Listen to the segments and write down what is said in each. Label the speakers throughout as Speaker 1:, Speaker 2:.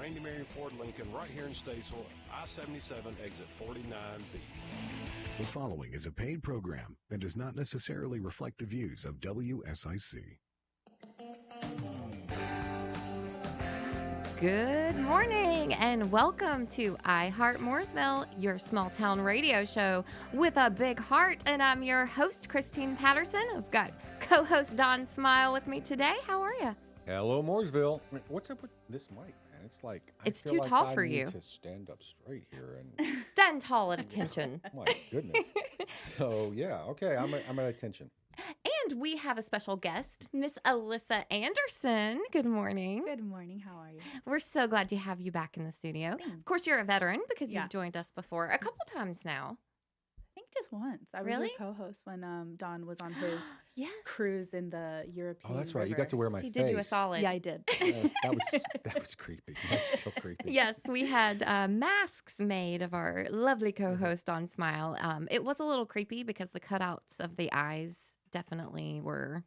Speaker 1: Randy Marion Ford Lincoln right here in Statesville, I-77 exit 49B.
Speaker 2: The following is a paid program that does not necessarily reflect the views of WSIC.
Speaker 3: Good morning and welcome to Heart Mooresville, your small town radio show with a big heart. And I'm your host, Christine Patterson. I've got co-host Don Smyle with me today. How are you?
Speaker 4: Hello, Mooresville. What's up with this mic, man? It's like
Speaker 3: It's
Speaker 4: I feel
Speaker 3: too
Speaker 4: like
Speaker 3: tall
Speaker 4: I
Speaker 3: for
Speaker 4: need
Speaker 3: you.
Speaker 4: to stand up straight here and
Speaker 3: Stand tall at attention.
Speaker 4: my goodness. So yeah, okay, I'm at attention.
Speaker 3: And we have a special guest, Miss Alyssa Anderson. Good morning.
Speaker 5: Good morning. How are you?
Speaker 3: We're so glad to have you back in the studio.
Speaker 5: Thanks.
Speaker 3: Of course, you're a veteran because
Speaker 5: Yeah.
Speaker 3: you've joined us before a couple times now.
Speaker 5: I think just once. I was
Speaker 3: Really?
Speaker 5: your co-host when Don was on his
Speaker 3: Yes.
Speaker 5: cruise in the European.
Speaker 4: Oh, that's right. You got to wear my
Speaker 3: She
Speaker 4: face.
Speaker 3: did you a solid.
Speaker 5: Yeah, I did.
Speaker 4: That was creepy. That's still creepy.
Speaker 3: Yes, we had masks made of our lovely co-host on Smyle. It was a little creepy because the cutouts of the eyes definitely were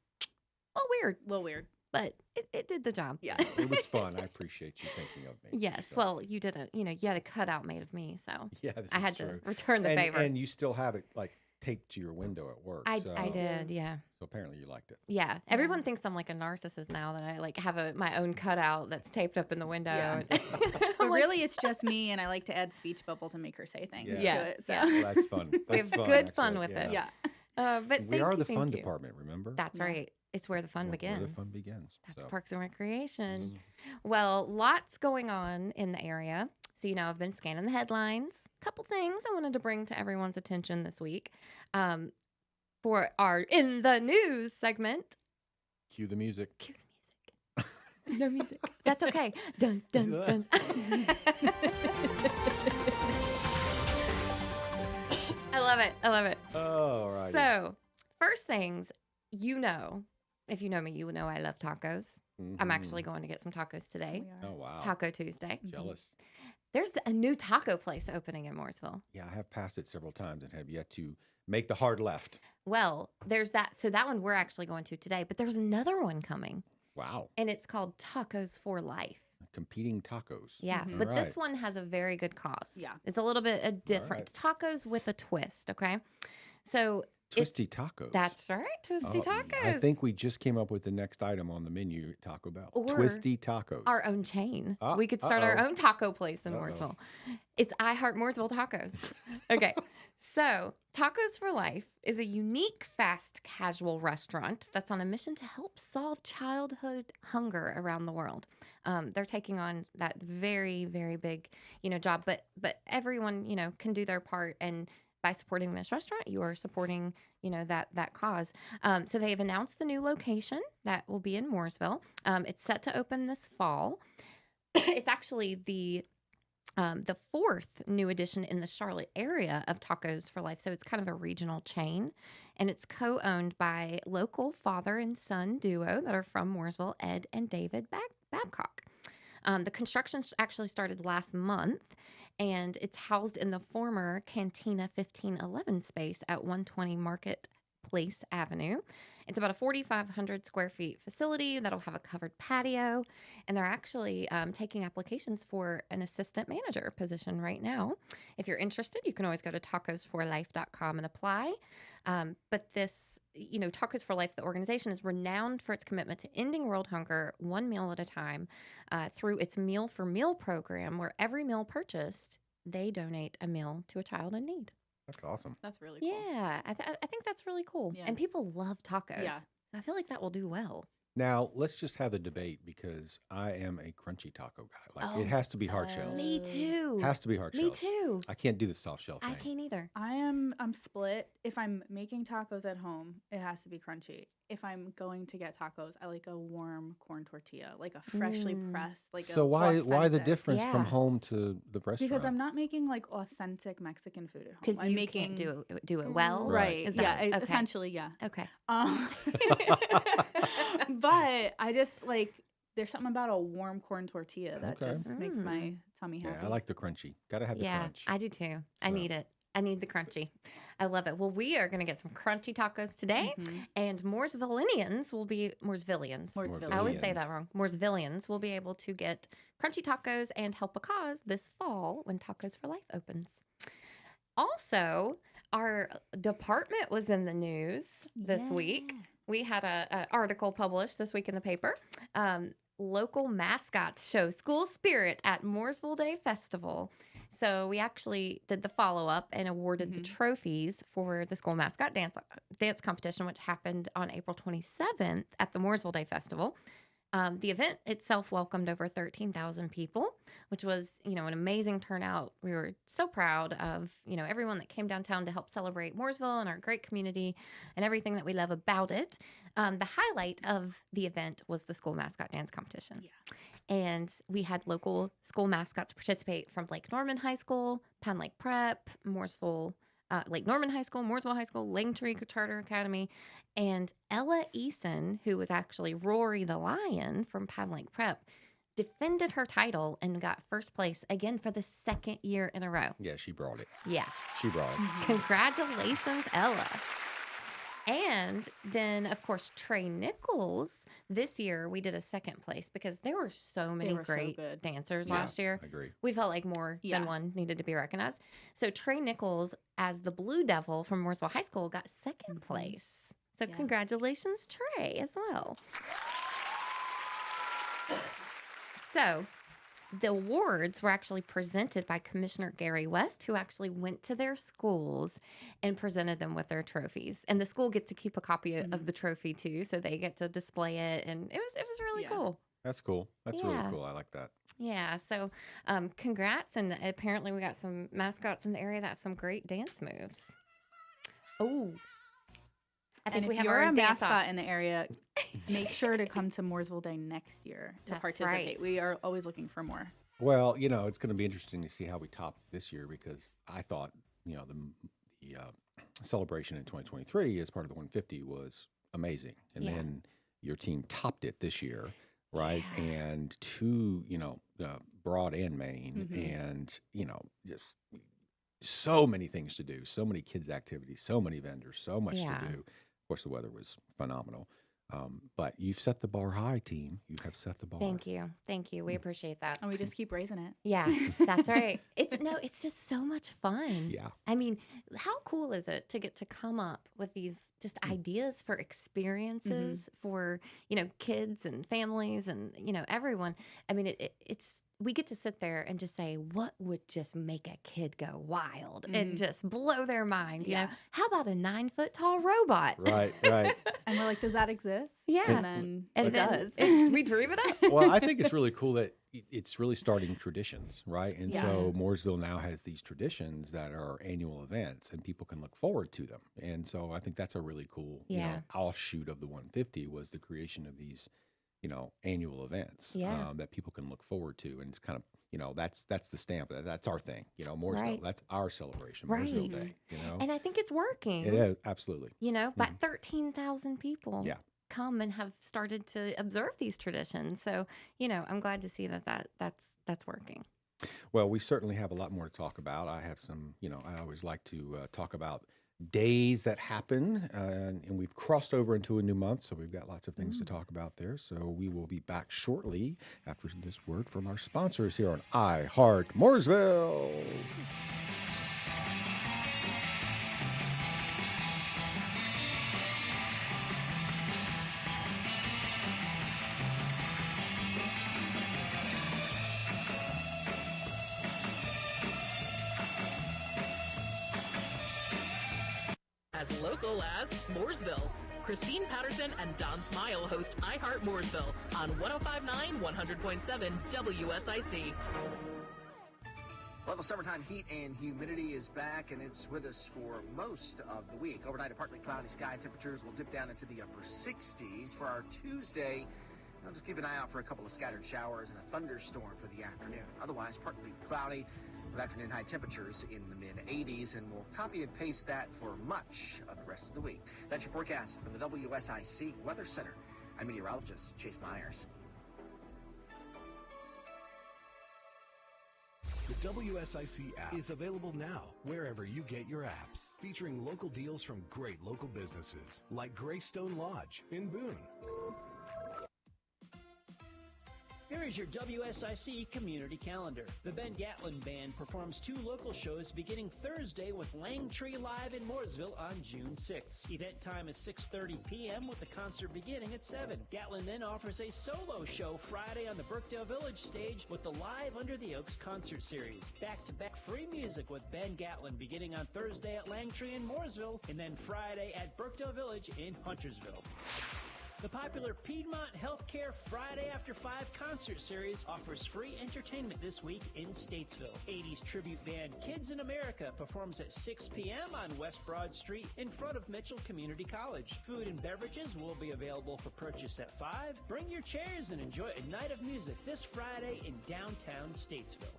Speaker 3: a little weird,
Speaker 5: A little weird.
Speaker 3: but it did the job.
Speaker 5: Yeah.
Speaker 4: It was fun. I appreciate you thinking of me.
Speaker 3: Yes,
Speaker 4: So,
Speaker 3: well, you didn't, you had a cutout made of me, so
Speaker 4: yeah, this
Speaker 3: I
Speaker 4: is
Speaker 3: had
Speaker 4: true.
Speaker 3: to return the favor.
Speaker 4: And you still have it like taped to your window at work.
Speaker 3: I
Speaker 4: so,
Speaker 3: did, yeah.
Speaker 4: So apparently you liked it.
Speaker 3: Yeah, everyone thinks I'm like a narcissist now that I like have my own cutout that's taped up in the window.
Speaker 5: Yeah.
Speaker 3: I'm
Speaker 5: But
Speaker 3: like,
Speaker 5: really, it's just me, and I like to add speech bubbles and make her say things.
Speaker 4: Yeah.
Speaker 3: Yeah.
Speaker 5: To it, so.
Speaker 3: Yeah.
Speaker 4: Well, that's fun.
Speaker 3: We have
Speaker 4: That's
Speaker 3: good fun
Speaker 4: actually.
Speaker 3: with it.
Speaker 5: Yeah.
Speaker 3: but
Speaker 4: We are the
Speaker 3: thank
Speaker 4: fun
Speaker 3: you.
Speaker 4: department, remember?
Speaker 3: That's
Speaker 5: Yeah.
Speaker 3: right. It's where the fun
Speaker 4: Where
Speaker 3: begins.
Speaker 4: the fun begins.
Speaker 3: That's
Speaker 4: So.
Speaker 3: Parks and Recreation.
Speaker 4: Mm.
Speaker 3: Well, lots going on in the area. So, I've been scanning the headlines. Couple things I wanted to bring to everyone's attention this week. For our In the News segment.
Speaker 4: Cue the music.
Speaker 3: Cue the music. No music. That's okay. Dun, dun, dun. I love it. I love it.
Speaker 4: Oh, right.
Speaker 3: So, first things, if you know me, you know I love tacos. I'm actually going to get some tacos today.
Speaker 5: We are.
Speaker 4: Oh, wow.
Speaker 3: Taco Tuesday.
Speaker 4: Jealous.
Speaker 3: There's a new taco place opening in Mooresville.
Speaker 4: Yeah, I have passed it several times and have yet to make the hard left.
Speaker 3: Well, there's that. So that one we're actually going to today, but there's another one coming,
Speaker 4: Wow.
Speaker 3: and it's called Tacos for Life.
Speaker 4: Competing tacos.
Speaker 3: Yeah,
Speaker 5: Mhm.
Speaker 3: but
Speaker 4: All
Speaker 3: this
Speaker 4: right.
Speaker 3: one has a very good cause.
Speaker 5: Yeah.
Speaker 3: It's a little bit different. Tacos with a twist, okay? So
Speaker 4: Twisty tacos.
Speaker 3: that's right, Twisty
Speaker 4: Oh,
Speaker 3: Tacos.
Speaker 4: I think we just came up with the next item on the menu at Taco Bell.
Speaker 3: Or
Speaker 4: Twisty tacos.
Speaker 3: our own chain.
Speaker 4: Ah,
Speaker 3: We could start our
Speaker 4: uh-oh.
Speaker 3: own taco place in
Speaker 4: Uh-oh.
Speaker 3: Mooresville. It's I Heart Mooresville Tacos. Okay. So, Tacos for Life is a unique fast casual restaurant that's on a mission to help solve childhood hunger around the world. They're taking on that very, very big, job, but everyone, can do their part, and by supporting this restaurant, you are supporting, that cause. So they've announced the new location that will be in Mooresville. It's set to open this fall. It's actually the fourth new addition in the Charlotte area of Tacos for Life. So it's kind of a regional chain, and it's co-owned by local father and son duo that are from Mooresville, Ed and David Babcock. The construction actually started last month, and it's housed in the former Cantina 1511 space at 120 Marketplace Avenue. It's about a 4,500 square feet facility that'll have a covered patio, and they're actually taking applications for an assistant manager position right now. If you're interested, you can always go to tacosforlife.com and apply. But this, Tacos for Life, the organization, is renowned for its commitment to ending world hunger one meal at a time through its Meal for Meal program, where every meal purchased, they donate a meal to a child in need.
Speaker 4: That's awesome.
Speaker 5: That's really cool.
Speaker 3: Yeah, I think that's really cool.
Speaker 5: Yeah.
Speaker 3: And people love tacos.
Speaker 5: Yeah.
Speaker 3: So I feel like that will do well.
Speaker 4: Now, let's just have a debate because I am a crunchy taco guy. Like,
Speaker 3: Oh,
Speaker 4: it has to be hard shells.
Speaker 3: Me too.
Speaker 4: Has to be hard
Speaker 3: Me
Speaker 4: shells.
Speaker 3: too.
Speaker 4: I can't do the soft shell thing.
Speaker 3: I can't either.
Speaker 5: I'm split. If I'm making tacos at home, it has to be crunchy. If I'm going to get tacos, I like a warm corn tortilla, like a freshly pressed, like
Speaker 4: So
Speaker 5: a
Speaker 4: why the
Speaker 5: authentic.
Speaker 4: difference from
Speaker 3: Yeah.
Speaker 4: home to the restaurant?
Speaker 5: Because I'm not making like authentic Mexican food at home.
Speaker 3: Because
Speaker 5: I'm
Speaker 3: you
Speaker 5: making
Speaker 3: can't do it well.
Speaker 5: Right.
Speaker 3: Is
Speaker 5: Yeah.
Speaker 3: that- okay.
Speaker 5: Essentially, yeah.
Speaker 3: Okay.
Speaker 5: But I just like there's something about a warm corn tortilla that
Speaker 4: Okay.
Speaker 5: just makes my tummy
Speaker 4: Yeah,
Speaker 5: happy.
Speaker 4: I like the crunchy. Gotta have the
Speaker 3: Yeah,
Speaker 4: crunch.
Speaker 3: I do too. I
Speaker 4: So-
Speaker 3: need it. I need the crunchy. I love it. Well, we are going to get some crunchy tacos today,
Speaker 5: Mhm.
Speaker 3: and Mooresvillians will be Mooresvillians.
Speaker 5: Mooresvillians.
Speaker 3: I always say that wrong. Mooresvillians will be able to get crunchy tacos and help a cause this fall when Tacos for Life opens. Also, our department was in the news this week.
Speaker 5: Yeah.
Speaker 3: We had a article published this week in the paper. Local mascots show school spirit at Mooresville Day Festival. So we actually did the follow-up and awarded the trophies for the school mascot dance competition, which happened on April 27th at the Mooresville Day Festival. The event itself welcomed over 13,000 people, which was, an amazing turnout. We were so proud of, everyone that came downtown to help celebrate Mooresville and our great community and everything that we love about it. The highlight of the event was the school mascot dance competition.
Speaker 5: Yeah.
Speaker 3: And we had local school mascots participate from Lake Norman High School, Pine Lake Prep, Mooresville, Lake Norman High School, Mooresville High School, Langtree Charter Academy, and Ella Eason, who was actually Rory the Lion from Pine Lake Prep, defended her title and got first place again for the second year in a row.
Speaker 4: Yeah, she brought it.
Speaker 3: Yeah.
Speaker 4: She brought it.
Speaker 3: Congratulations, Ella. And then, of course, Trey Nichols. This year, we did a second place because there were so many
Speaker 5: were so
Speaker 3: great
Speaker 5: good.
Speaker 3: dancers
Speaker 4: Yeah,
Speaker 3: last year.
Speaker 4: I agree.
Speaker 3: We felt like more
Speaker 5: Yeah.
Speaker 3: than one needed to be recognized. So Trey Nichols, as the Blue Devil from Mooresville High School, got second place. So
Speaker 5: Yeah.
Speaker 3: congratulations, Trey, as well. So the awards were actually presented by Commissioner Gary West, who actually went to their schools and presented them with their trophies. And the school gets to keep a copy of the trophy too, so they get to display it. And it was really
Speaker 5: Yeah.
Speaker 3: cool.
Speaker 4: That's cool. That's really
Speaker 3: Yeah.
Speaker 4: cool. I like that.
Speaker 3: Yeah. So congrats. And apparently we got some mascots in the area that have some great dance moves. Oh. I think
Speaker 5: And
Speaker 3: we
Speaker 5: if
Speaker 3: have
Speaker 5: you're
Speaker 3: our
Speaker 5: a
Speaker 3: dance
Speaker 5: mascot
Speaker 3: off.
Speaker 5: in the area, make sure to come to Mooresville Day next year to
Speaker 3: That's
Speaker 5: participate.
Speaker 3: right.
Speaker 5: We are always looking for more.
Speaker 4: Well, it's going to be interesting to see how we top this year because I thought, the celebration in 2023 as part of the 150 was amazing. And
Speaker 3: Yeah.
Speaker 4: then your team topped it this year, right?
Speaker 3: Yeah.
Speaker 4: And two, Broad and Main,
Speaker 5: Mhm.
Speaker 4: and, just so many things to do, so many kids' activities, so many vendors, so much
Speaker 3: Yeah.
Speaker 4: to do. Of course, the weather was phenomenal. But you've set the bar high, team. You have set the bar.
Speaker 3: Thank you. Thank you. We appreciate that.
Speaker 5: And we just keep raising it.
Speaker 3: Yeah, that's right. It's just so much fun.
Speaker 4: Yeah.
Speaker 3: I mean, how cool is it to get to come up with these just ideas for experiences for, kids and families and, everyone. I mean, it's we get to sit there and just say, what would just make a kid go wild and just blow their mind? You know,
Speaker 5: Yeah.
Speaker 3: how about a 9-foot tall robot?
Speaker 4: Right, right.
Speaker 5: And we're like, does that exist?
Speaker 3: Yeah.
Speaker 5: And then
Speaker 3: And
Speaker 5: it
Speaker 3: then
Speaker 5: does.
Speaker 3: we dream it up.
Speaker 4: Well, I think it's really cool that it's really starting traditions, right? And
Speaker 5: Yeah.
Speaker 4: so Mooresville now has these traditions that are annual events and people can look forward to them. And so I think that's a really cool,
Speaker 3: Yeah.
Speaker 4: offshoot of the 150 was the creation of these, annual events
Speaker 3: Yeah.
Speaker 4: that people can look forward to. And it's kind of, that's the stamp. That's our thing, Mooresville.
Speaker 3: Right.
Speaker 4: That's our celebration, Mooresville
Speaker 3: Right.
Speaker 4: Day,
Speaker 3: And I think it's working.
Speaker 4: It is, absolutely.
Speaker 3: But 13,000 people
Speaker 4: Yeah.
Speaker 3: come and have started to observe these traditions. So, I'm glad to see that's working.
Speaker 4: Well, we certainly have a lot more to talk about. I have some, I always like to talk about days that happen, and we've crossed over into a new month, so we've got lots of things to talk about there. So we will be back shortly after this word from our sponsors here on Heart Mooresville.
Speaker 6: As local as Mooresville. Christine Patterson and Don Smyle host Heart Mooresville on 105.9, 100.7 WSIC.
Speaker 7: Well, the summertime heat and humidity is back, and it's with us for most of the week. Overnight, a partly cloudy sky. Temperatures will dip down into the upper 60s. For our Tuesday, I'll just keep an eye out for a couple of scattered showers and a thunderstorm for the afternoon. Otherwise, partly cloudy with afternoon high temperatures in the mid-80s, and we'll copy and paste that for much of the rest of the week. That's your forecast from the WSIC Weather Center. I'm meteorologist Chase Myers.
Speaker 8: The
Speaker 2: The WSIC app is available now wherever you get your apps, featuring local deals from great local businesses like Greystone Lodge in Boone.
Speaker 8: Here is your WSIC community calendar. The Ben Gatlin Band performs 2 local shows beginning Thursday with Langtree Live in Mooresville on June 6th. Event time is 6:30 p.m. with the concert beginning at 7. Gatlin then offers a solo show Friday on the Brookdale Village stage with the Live Under the Oaks concert series. Back-to-back free music with Ben Gatlin beginning on Thursday at Langtree in Mooresville and then Friday at Brookdale Village in Huntersville. The popular Piedmont Healthcare Friday After 5 concert series offers free entertainment this week in Statesville. 80s tribute band Kids in America performs at 6 p.m. on West Broad Street in front of Mitchell Community College. Food and beverages will be available for purchase at 5. Bring your chairs and enjoy a night of music this Friday in downtown Statesville.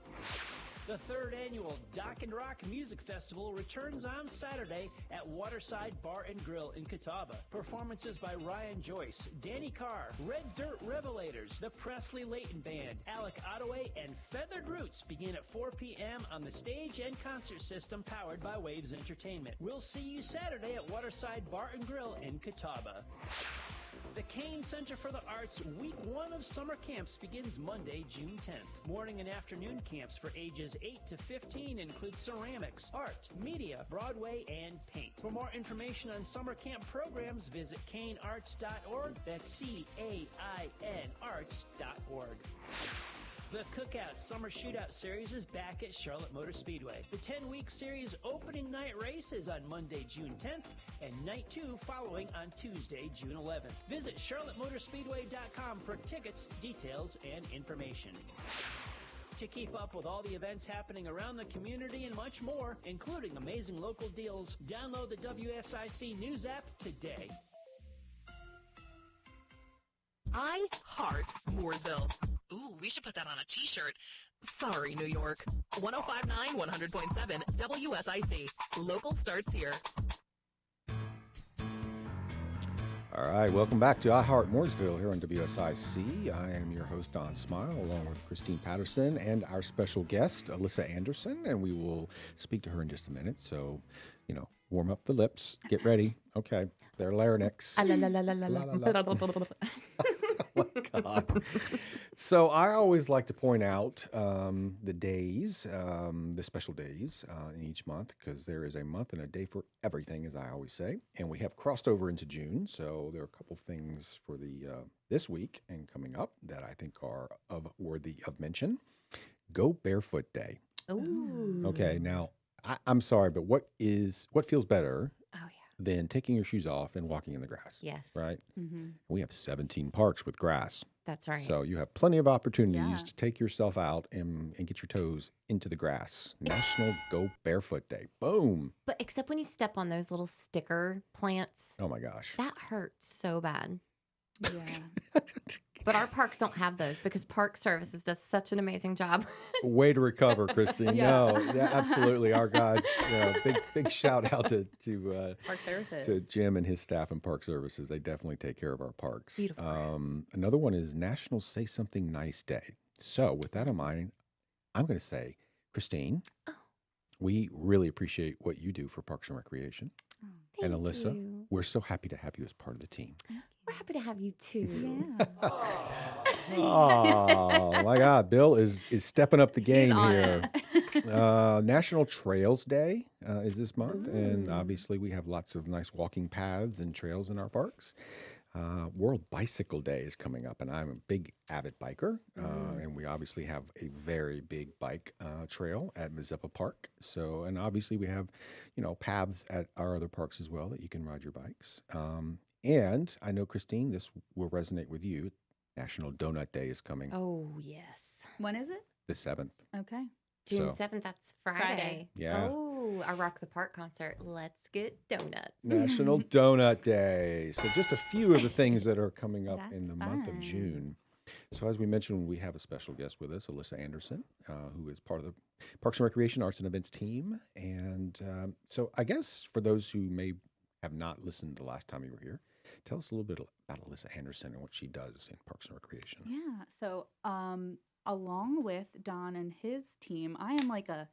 Speaker 8: The 3rd annual Dock and Rock Music Festival returns on Saturday at Waterside Bar and Grill in Catawba. Performances by Ryan Joyce, Danny Carr, Red Dirt Revelators, the Presley Layton Band, Alec Ottaway, and Feathered Roots begin at 4 p.m. on the stage and concert system powered by Waves Entertainment. We'll see you Saturday at Waterside Bar and Grill in Catawba. The Kane Center for the Arts Week 1 of summer camps begins Monday, June 10th. Morning and afternoon camps for ages 8 to 15 include ceramics, art, media, Broadway, and paint. For more information on summer camp programs, visit canearts.org. That's CAIN arts.org. The Cookout Summer Shootout Series is back at Charlotte Motor Speedway. The 10-week series opening night race is on Monday, June 10th, and night 2 following on Tuesday, June 11th. Visit charlottemotorspeedway.com for tickets, details, and information. To keep up with all the events happening around the community and much more, including amazing local deals, download the WSIC News app today.
Speaker 6: I Heart Mooresville. Ooh, we should put that on a t-shirt. Sorry, New York. 105.9, 100.7, WSIC. Local starts here.
Speaker 4: All right, welcome back to I Heart Mooresville here on WSIC. I am your host, Don Smyle, along with Christine Patterson and our special guest, Alyssa Anderson, and we will speak to her in just a minute. So, warm up the lips, get ready. Okay, they're larynx. Oh my God. So I always like to point out the days, the special days in each month, because there is a month and a day for everything, as I always say. And we have crossed over into June, so there are a couple things for the this week and coming up that I think are worthy of mention. Go Barefoot Day.
Speaker 3: Ooh.
Speaker 4: Okay, now I'm sorry, but what feels better
Speaker 3: Oh, yeah.
Speaker 4: than taking your shoes off and walking in the grass?
Speaker 3: Yes.
Speaker 4: Right?
Speaker 5: Mm-hmm.
Speaker 4: We have 17 parks with grass.
Speaker 3: That's right.
Speaker 4: So you have plenty of opportunities
Speaker 5: Yeah.
Speaker 4: to take yourself out and get your toes into the grass. National Go Barefoot Day. Boom.
Speaker 3: But except when you step on those little sticker plants,
Speaker 4: Oh my gosh.
Speaker 3: that hurts so bad.
Speaker 5: Yeah.
Speaker 3: But our parks don't have those because Park Services does such an amazing job.
Speaker 4: Way to recover, Christine.
Speaker 5: Yeah.
Speaker 4: No, yeah, absolutely. Our guys, big shout out to
Speaker 5: Park Services.
Speaker 4: to Jim and his staff in Park Services. They definitely take care of our parks.
Speaker 3: Beautiful grass.
Speaker 4: Another one is National Say Something Nice Day. So with that in mind, I'm going to say, Christine,
Speaker 3: Oh.
Speaker 4: we really appreciate what you do for Parks and Recreation. And
Speaker 3: Thank
Speaker 4: Alyssa,
Speaker 3: you.
Speaker 4: we're so happy to have you as part of the team.
Speaker 3: We're happy to have you too.
Speaker 5: Yeah.
Speaker 4: Oh my God, Bill is stepping up the game
Speaker 5: He's on
Speaker 4: here.
Speaker 5: it.
Speaker 4: National Trails Day is this month, and
Speaker 3: Ooh.
Speaker 4: obviously we have lots of nice walking paths and trails in our parks. World Bicycle Day is coming up, and I'm a big avid biker, and we obviously have a very big bike trail at Mazeppa Park. So, and obviously we have, paths at our other parks as well that you can ride your bikes. And I know, Christine, this will resonate with you. National Donut Day is coming
Speaker 3: Oh, yes.
Speaker 5: When is it?
Speaker 4: the 7th.
Speaker 5: Okay.
Speaker 3: June
Speaker 4: So-
Speaker 3: 7th, that's Friday.
Speaker 5: Friday.
Speaker 4: Yeah.
Speaker 3: Oh, our Rock the Park concert. Let's get donuts.
Speaker 4: National Donut Day. So just a few of the things that are coming up in the
Speaker 5: That's
Speaker 4: month of
Speaker 5: fun.
Speaker 4: June. So as we mentioned, we have a special guest with us, Alyssa Anderson, who is part of the Parks and Recreation Arts and Events team. And so I guess for those who may have not listened the last time you were here, tell us a little bit about Alyssa Anderson and what she does in Parks and Recreation.
Speaker 5: Yeah. So along with Don and his team, I am like a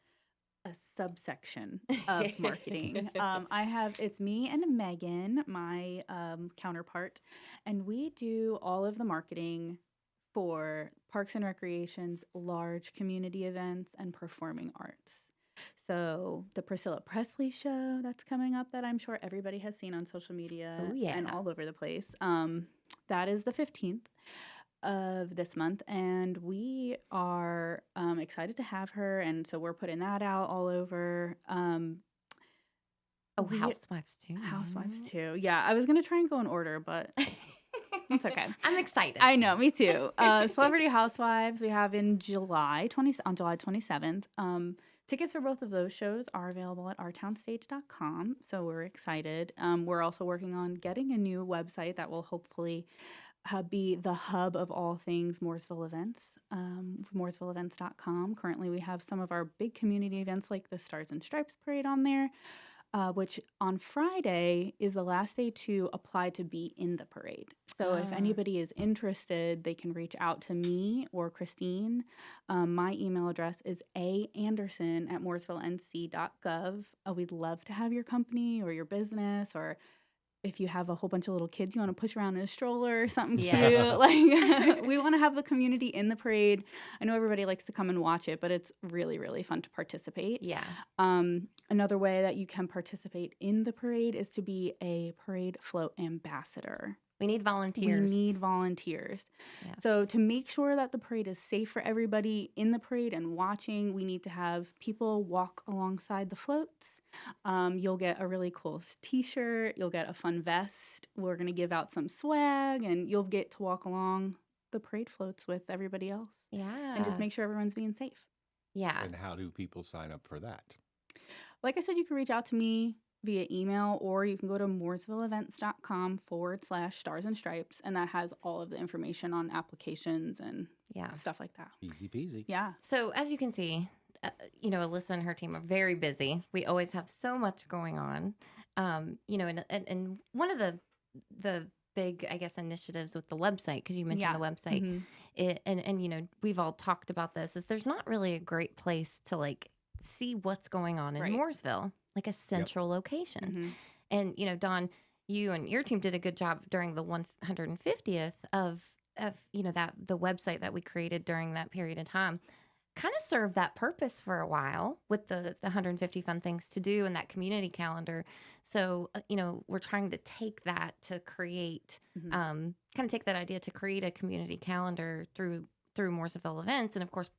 Speaker 5: subsection of marketing. It's me and Megan, my counterpart, and we do all of the marketing for Parks and Recreation's large community events and performing arts. So the Priscilla Presley show that's coming up that I'm sure everybody has seen on social media and all over the place. That is the 15th of this month, and we are excited to have her, and so we're putting that out all over.
Speaker 3: Housewives too.
Speaker 5: Housewives too. Yeah, I was gonna try and go in order, but it's okay.
Speaker 3: I'm excited.
Speaker 5: I know, me too. Celebrity Housewives we have in July 27th. Tickets for both of those shows are available at ourtownstage.com, so we're excited. We're also working on getting a new website that will hopefully be the hub of all things Mooresville events, mooresvilleevents.com. Currently, we have some of our big community events like the Stars and Stripes Parade on there, which on Friday is the last day to apply to be in the parade. So if anybody is interested, they can reach out to me or Christine. My email address is aanderson@mooresvillenc.gov. We'd love to have your company or your business, or if you have a whole bunch of little kids you want to push around in a stroller or something cute. Like, we want to have the community in the parade. I know everybody likes to come and watch it, but it's really, really fun to participate.
Speaker 3: Yeah.
Speaker 5: Another way that you can participate in the parade is to be a parade float ambassador.
Speaker 3: We need volunteers.
Speaker 5: Yeah. So to make sure that the parade is safe for everybody in the parade and watching, we need to have people walk alongside the floats. You'll get a really cool t-shirt. You'll get a fun vest. We're going to give out some swag, and you'll get to walk along the parade floats with everybody else.
Speaker 3: Yeah.
Speaker 5: And just make sure everyone's being safe.
Speaker 3: Yeah.
Speaker 4: And how do people sign up for that?
Speaker 5: Like I said, you can reach out to me via email, or you can go to mooresvilleevents.com/stars and stripes, and that has all of the information on applications and stuff like that.
Speaker 4: Easy peasy.
Speaker 5: Yeah.
Speaker 3: So as you can see, Alyssa and her team are very busy. We always have so much going on. And one of the big, I guess, initiatives with the website, because you mentioned the website, and we've all talked about this, is there's not really a great place to like see what's going on in Mooresville, like a central location. And Dawn, you and your team did a good job during the 150th of that the website that we created during that period of time kind of served that purpose for a while with the 150 fun things to do and that community calendar. So, we're trying to take that to create, kind of take that idea to create a community calendar through Mooresville events. And of course,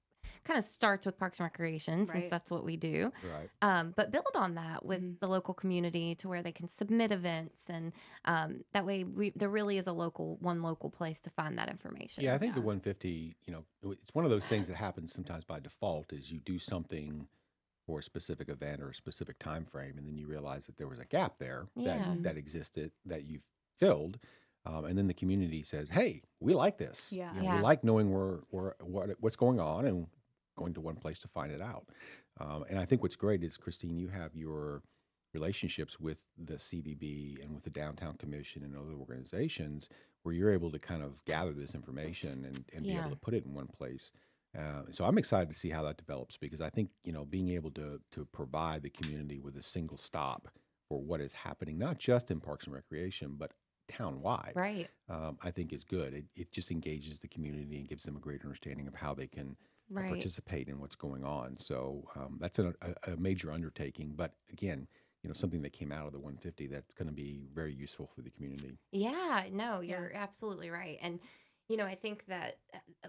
Speaker 3: kind of starts with Parks and Recreation, since that's what we do.
Speaker 4: Right.
Speaker 3: But build on that with the local community to where they can submit events. And that way there really is one local place to find that information.
Speaker 4: Yeah, I think the 150, it's one of those things that happens sometimes by default, is you do something for a specific event or a specific time frame, and then you realize that there was a gap there that existed that you've filled. And then the community says, "Hey, we like this. We like knowing what's going on and going to one place to find it out." And I think what's great is, Christine, you have your relationships with the CVB and with the Downtown Commission and other organizations where you're able to kind of gather this information and be able to put it in one place. So I'm excited to see how that develops, because I think, being able to provide the community with a single stop for what is happening, not just in Parks and Recreation, but town-wide,
Speaker 3: right?
Speaker 4: I think is good. It just engages the community and gives them a greater understanding of how they can participate in what's going on. So that's a major undertaking, but again, something that came out of the 150 that's going to be very useful for the community.
Speaker 3: Yeah, no, you're absolutely right. And I think that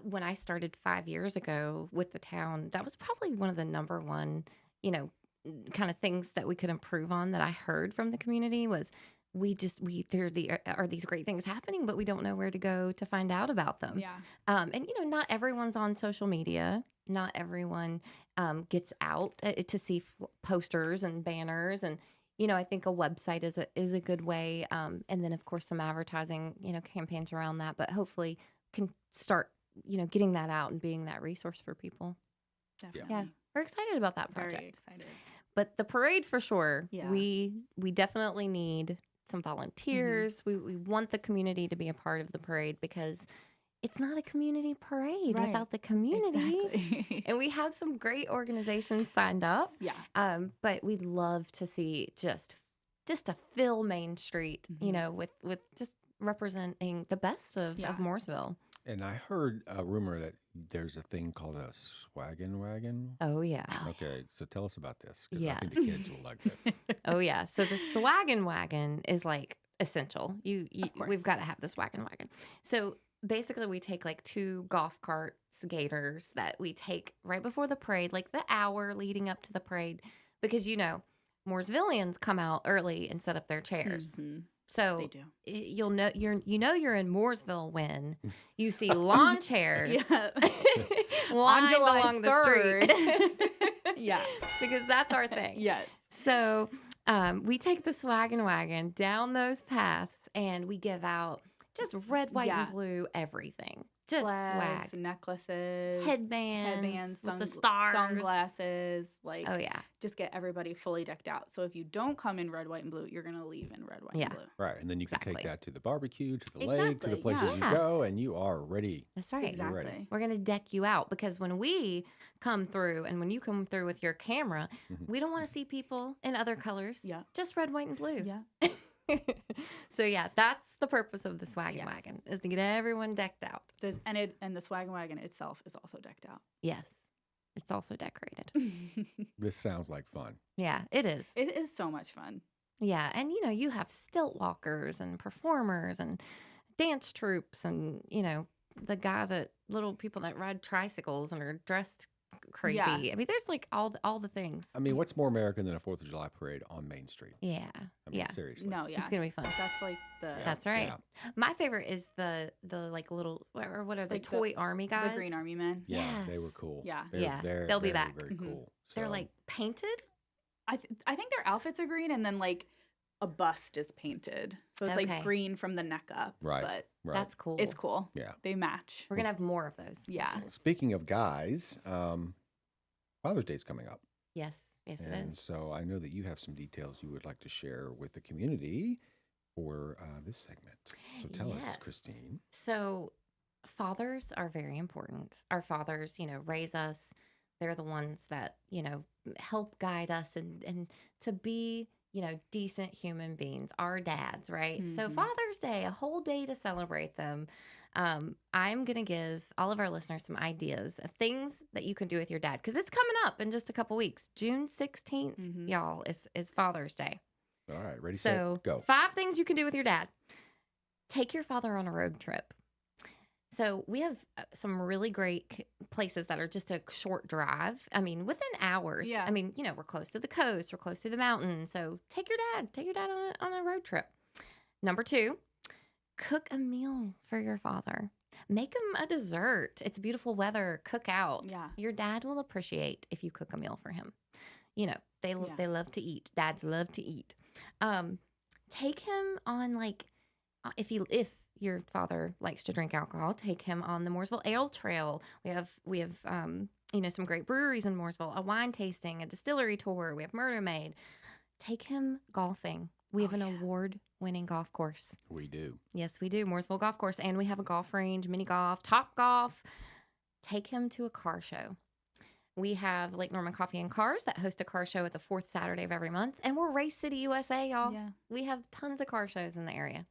Speaker 3: when I started 5 years ago with the town, that was probably one of the number one, kind of things that we could improve on that I heard from the community was, are these great things happening, but we don't know where to go to find out about them.
Speaker 5: Yeah.
Speaker 3: And not everyone's on social media. Not everyone gets out to see posters and banners. And, I think a website is a good way. And then of course some advertising, campaigns around that, but hopefully can start, getting that out and being that resource for people.
Speaker 5: Definitely.
Speaker 3: Yeah. We're excited about that project.
Speaker 5: Very excited.
Speaker 3: But the parade for sure,
Speaker 5: Yeah.
Speaker 3: we definitely need some volunteers. We want the community to be a part of the parade, because it's not a community parade
Speaker 5: Right.
Speaker 3: without the community.
Speaker 5: Exactly.
Speaker 3: And we have some great organizations signed up.
Speaker 5: Yeah.
Speaker 3: But we'd love to see just to fill Main Street, you
Speaker 5: Mhm.
Speaker 3: know, with just representing the best of
Speaker 5: Yeah.
Speaker 3: Mooresville.
Speaker 4: And I heard a rumor that there's a thing called a swaggin' wagon.
Speaker 3: Oh yeah.
Speaker 4: Okay, so tell us about this because I
Speaker 3: Yes.
Speaker 4: think the kids will like this.
Speaker 3: Oh yeah. So the swaggin' wagon is like essential.
Speaker 5: course.
Speaker 3: We've got to have the swaggin' wagon. So basically we take like 2 golf carts, gators that we take right before the parade, like the hour leading up to the parade, because Mooresvillians come out early and set up their chairs.
Speaker 5: Mhm.
Speaker 3: So
Speaker 5: They do.
Speaker 3: you'll know you're in Mooresville when you see lawn chairs
Speaker 5: Yeah.
Speaker 3: lined
Speaker 5: July
Speaker 3: along the
Speaker 5: 3rd.
Speaker 3: street.
Speaker 5: Yeah.
Speaker 3: Because that's our thing.
Speaker 5: Yes.
Speaker 3: So we take the swaggin' wagon down those paths and we give out just red, white,
Speaker 5: Yeah.
Speaker 3: and blue everything. Just
Speaker 5: Flags,
Speaker 3: swag.
Speaker 5: necklaces,
Speaker 3: Headbands with the stars.
Speaker 5: sunglasses. Like,
Speaker 3: Oh yeah.
Speaker 5: just get everybody fully decked out. So if you don't come in red, white, and blue, you're gonna leave in red, white,
Speaker 3: Yeah.
Speaker 5: and blue.
Speaker 4: Right, and then you can
Speaker 3: Exactly.
Speaker 4: take that to the barbecue, to the lake, to the
Speaker 5: Exactly,
Speaker 4: places
Speaker 5: yeah.
Speaker 4: you
Speaker 3: Yeah.
Speaker 4: go, and you are ready.
Speaker 3: That's right.
Speaker 4: You're ready.
Speaker 5: Exactly.
Speaker 3: We're going to deck you out because when we come through and when you come through with your camera,
Speaker 4: Mhm.
Speaker 3: we don't want to see people in other colors.
Speaker 5: Yeah.
Speaker 3: Just red, white, and blue.
Speaker 5: Yeah.
Speaker 3: So yeah, that's the purpose of the swaggin'
Speaker 5: Yes.
Speaker 3: wagon is to get everyone decked out.
Speaker 5: And the swag wagon itself is also decked out.
Speaker 3: Yes. It's also decorated.
Speaker 4: This sounds like fun.
Speaker 3: Yeah, it is.
Speaker 5: It is so much fun.
Speaker 3: Yeah, and you have stilt walkers and performers and dance troops and the little people that ride tricycles and are dressed crazy.
Speaker 5: Yeah.
Speaker 3: I mean, there's like all the things.
Speaker 4: I mean, what's more American than a 4th of July parade on Main Street?
Speaker 3: Yeah,
Speaker 4: I mean,
Speaker 3: yeah,
Speaker 4: seriously.
Speaker 5: No, yeah.
Speaker 3: it's gonna be fun.
Speaker 5: That's like the
Speaker 3: That's right.
Speaker 4: Yeah.
Speaker 3: My favorite is the like little or what are they
Speaker 5: Like the-
Speaker 3: toy army guys?
Speaker 5: the Green Army Men.
Speaker 4: Yeah, they were
Speaker 3: Yes.
Speaker 4: cool.
Speaker 5: Yeah.
Speaker 3: Yeah,
Speaker 4: They're
Speaker 3: they'll be
Speaker 4: very,
Speaker 3: back.
Speaker 4: Very
Speaker 5: Mhm.
Speaker 4: cool.
Speaker 3: They're
Speaker 4: So,
Speaker 3: like painted.
Speaker 5: I think their outfits are green, and then like a bust is painted, so it's
Speaker 3: Okay.
Speaker 5: like green from the neck up.
Speaker 4: Right.
Speaker 5: But
Speaker 4: right.
Speaker 3: That's cool.
Speaker 5: it's cool.
Speaker 4: Yeah.
Speaker 5: They match.
Speaker 3: We're gonna have more of those.
Speaker 5: Yeah.
Speaker 4: Speaking of guys, Father's Day's coming up.
Speaker 3: Yes, it
Speaker 4: And
Speaker 3: is.
Speaker 4: so I know that you have some details you would like to share with the community for this segment. So tell us,
Speaker 3: Yes.
Speaker 4: Christine.
Speaker 3: So fathers are very important. Our fathers, raise us. They're the ones that, help guide us and to be, decent human beings, our dads, right? So
Speaker 5: Mhm.
Speaker 3: Father's Day, a whole day to celebrate them. I'm going to give all of our listeners some ideas of things that you can do with your dad because it's coming up in just a couple weeks. June 16th,
Speaker 5: Mhm.
Speaker 3: y'all, is Father's Day.
Speaker 4: All right, ready,
Speaker 3: So,
Speaker 4: set, go.
Speaker 3: 5 things you can do with your dad. Take your father on a road trip. So, we have some really great places that are just a short drive. I mean, within hours.
Speaker 5: Yeah.
Speaker 3: I mean, we're close to the coast, we're close to the mountains. So, take your dad on a road trip. Number 2, cook a meal for your father. Make him a dessert. It's beautiful weather. Cook out.
Speaker 5: Yeah.
Speaker 3: Your dad will appreciate if you cook a meal for him. They
Speaker 5: Yeah.
Speaker 3: they love to eat. Dads love to eat. Take him on if your father likes to drink alcohol, take him on the Mooresville Ale Trail. We have some great breweries in Mooresville, a wine tasting, a distillery tour. We have Murder Maid. Take him golfing. We have an award-winning golf course.
Speaker 4: We do.
Speaker 3: Yes, we do. Mooresville Golf Course. And we have a golf range, mini golf, top golf. Take him to a car show. We have Lake Norman Coffee and Cars that host a car show at the 4th Saturday of every month. And we're Race City, USA, y'all.
Speaker 5: Yeah.
Speaker 3: We have tons of car shows in the area.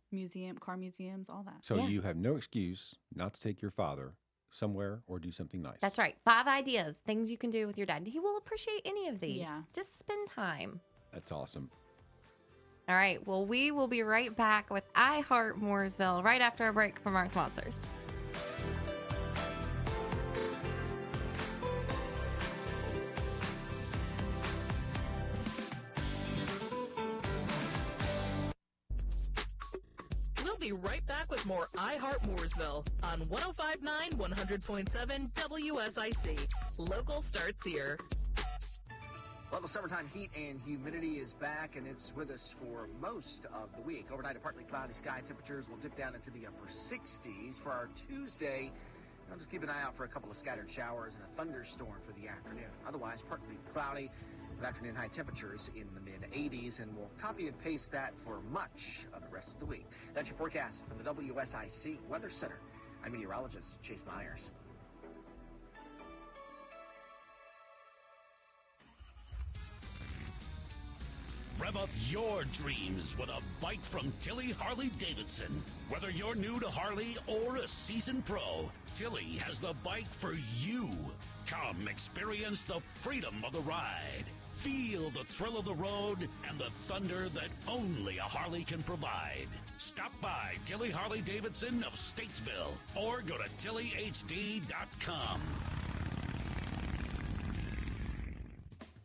Speaker 5: Car museums, all that.
Speaker 4: So
Speaker 3: Yeah.
Speaker 4: you have no excuse not to take your father somewhere or do something nice.
Speaker 3: That's right. 5 ideas, things you can do with your dad. He will appreciate any of these.
Speaker 5: Yeah.
Speaker 3: Just spend time.
Speaker 4: That's awesome.
Speaker 3: All right. Well, we will be right back with I Heart Mooresville right after a break from our sponsors.
Speaker 6: We'll be right back with more I Heart Mooresville on 105.9 100.7 WSIC. Local starts here.
Speaker 7: Well, the summertime heat and humidity is back, and it's with us for most of the week. Overnight, a partly cloudy sky. Temperatures will dip down into the upper 60s for our Tuesday. Now just keep an eye out for a couple of scattered showers and a thunderstorm for the afternoon. Otherwise, partly cloudy with afternoon high temperatures in the mid-80s, and we'll copy and paste that for much of the rest of the week. That's your forecast from the WSIC Weather Center. I'm meteorologist Chase Myers.
Speaker 9: Rev up your dreams with a bike from Tilly Harley-Davidson. Whether you're new to Harley or a seasoned pro, Tilly has the bike for you. Come experience the freedom of the ride. Feel the thrill of the road and the thunder that only a Harley can provide. Stop by Tilly Harley-Davidson of Statesville or go to tillyhd.com.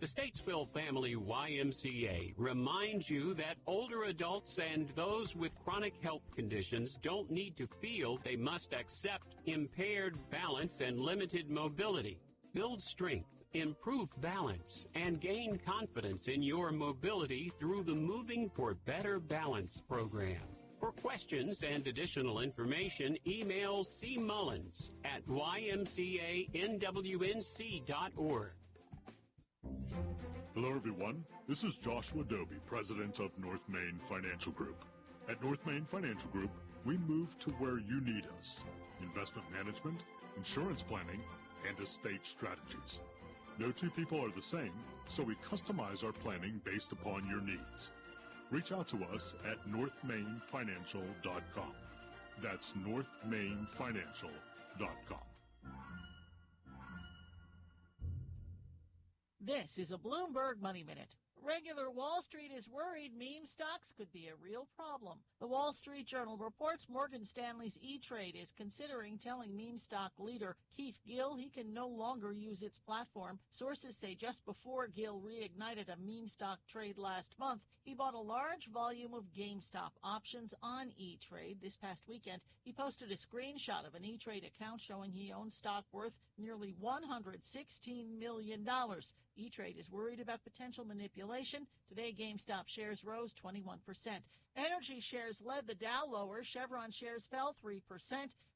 Speaker 10: The Statesville Family YMCA reminds you that older adults and those with chronic health conditions don't need to feel they must accept impaired balance and limited mobility. Build strength, improve balance, and gain confidence in your mobility through the Moving for Better Balance program. For questions and additional information, email C. Mullins at ymcanwnc.org.
Speaker 11: Hello, everyone. This is Joshua Doby, president of North Main Financial Group. At North Main Financial Group, we move to where you need us. Investment management, insurance planning, and estate strategies. No two people are the same, so we customize our planning based upon your needs. Reach out to us at northmainfinancial.com. That's northmainfinancial.com.
Speaker 12: This is a Bloomberg Money Minute. Regular Wall Street is worried meme stocks could be a real problem. The Wall Street Journal reports Morgan Stanley's E-Trade is considering telling meme stock leader Keith Gill he can no longer use its platform. Sources say just before Gill reignited a meme stock trade last month, he bought a large volume of GameStop options on E-Trade. This past weekend, he posted a screenshot of an E-Trade account showing he owns stock worth nearly $116 million. E-Trade is worried about potential manipulation. Today, GameStop shares rose 21%. Energy shares led the Dow lower. Chevron shares fell 3%.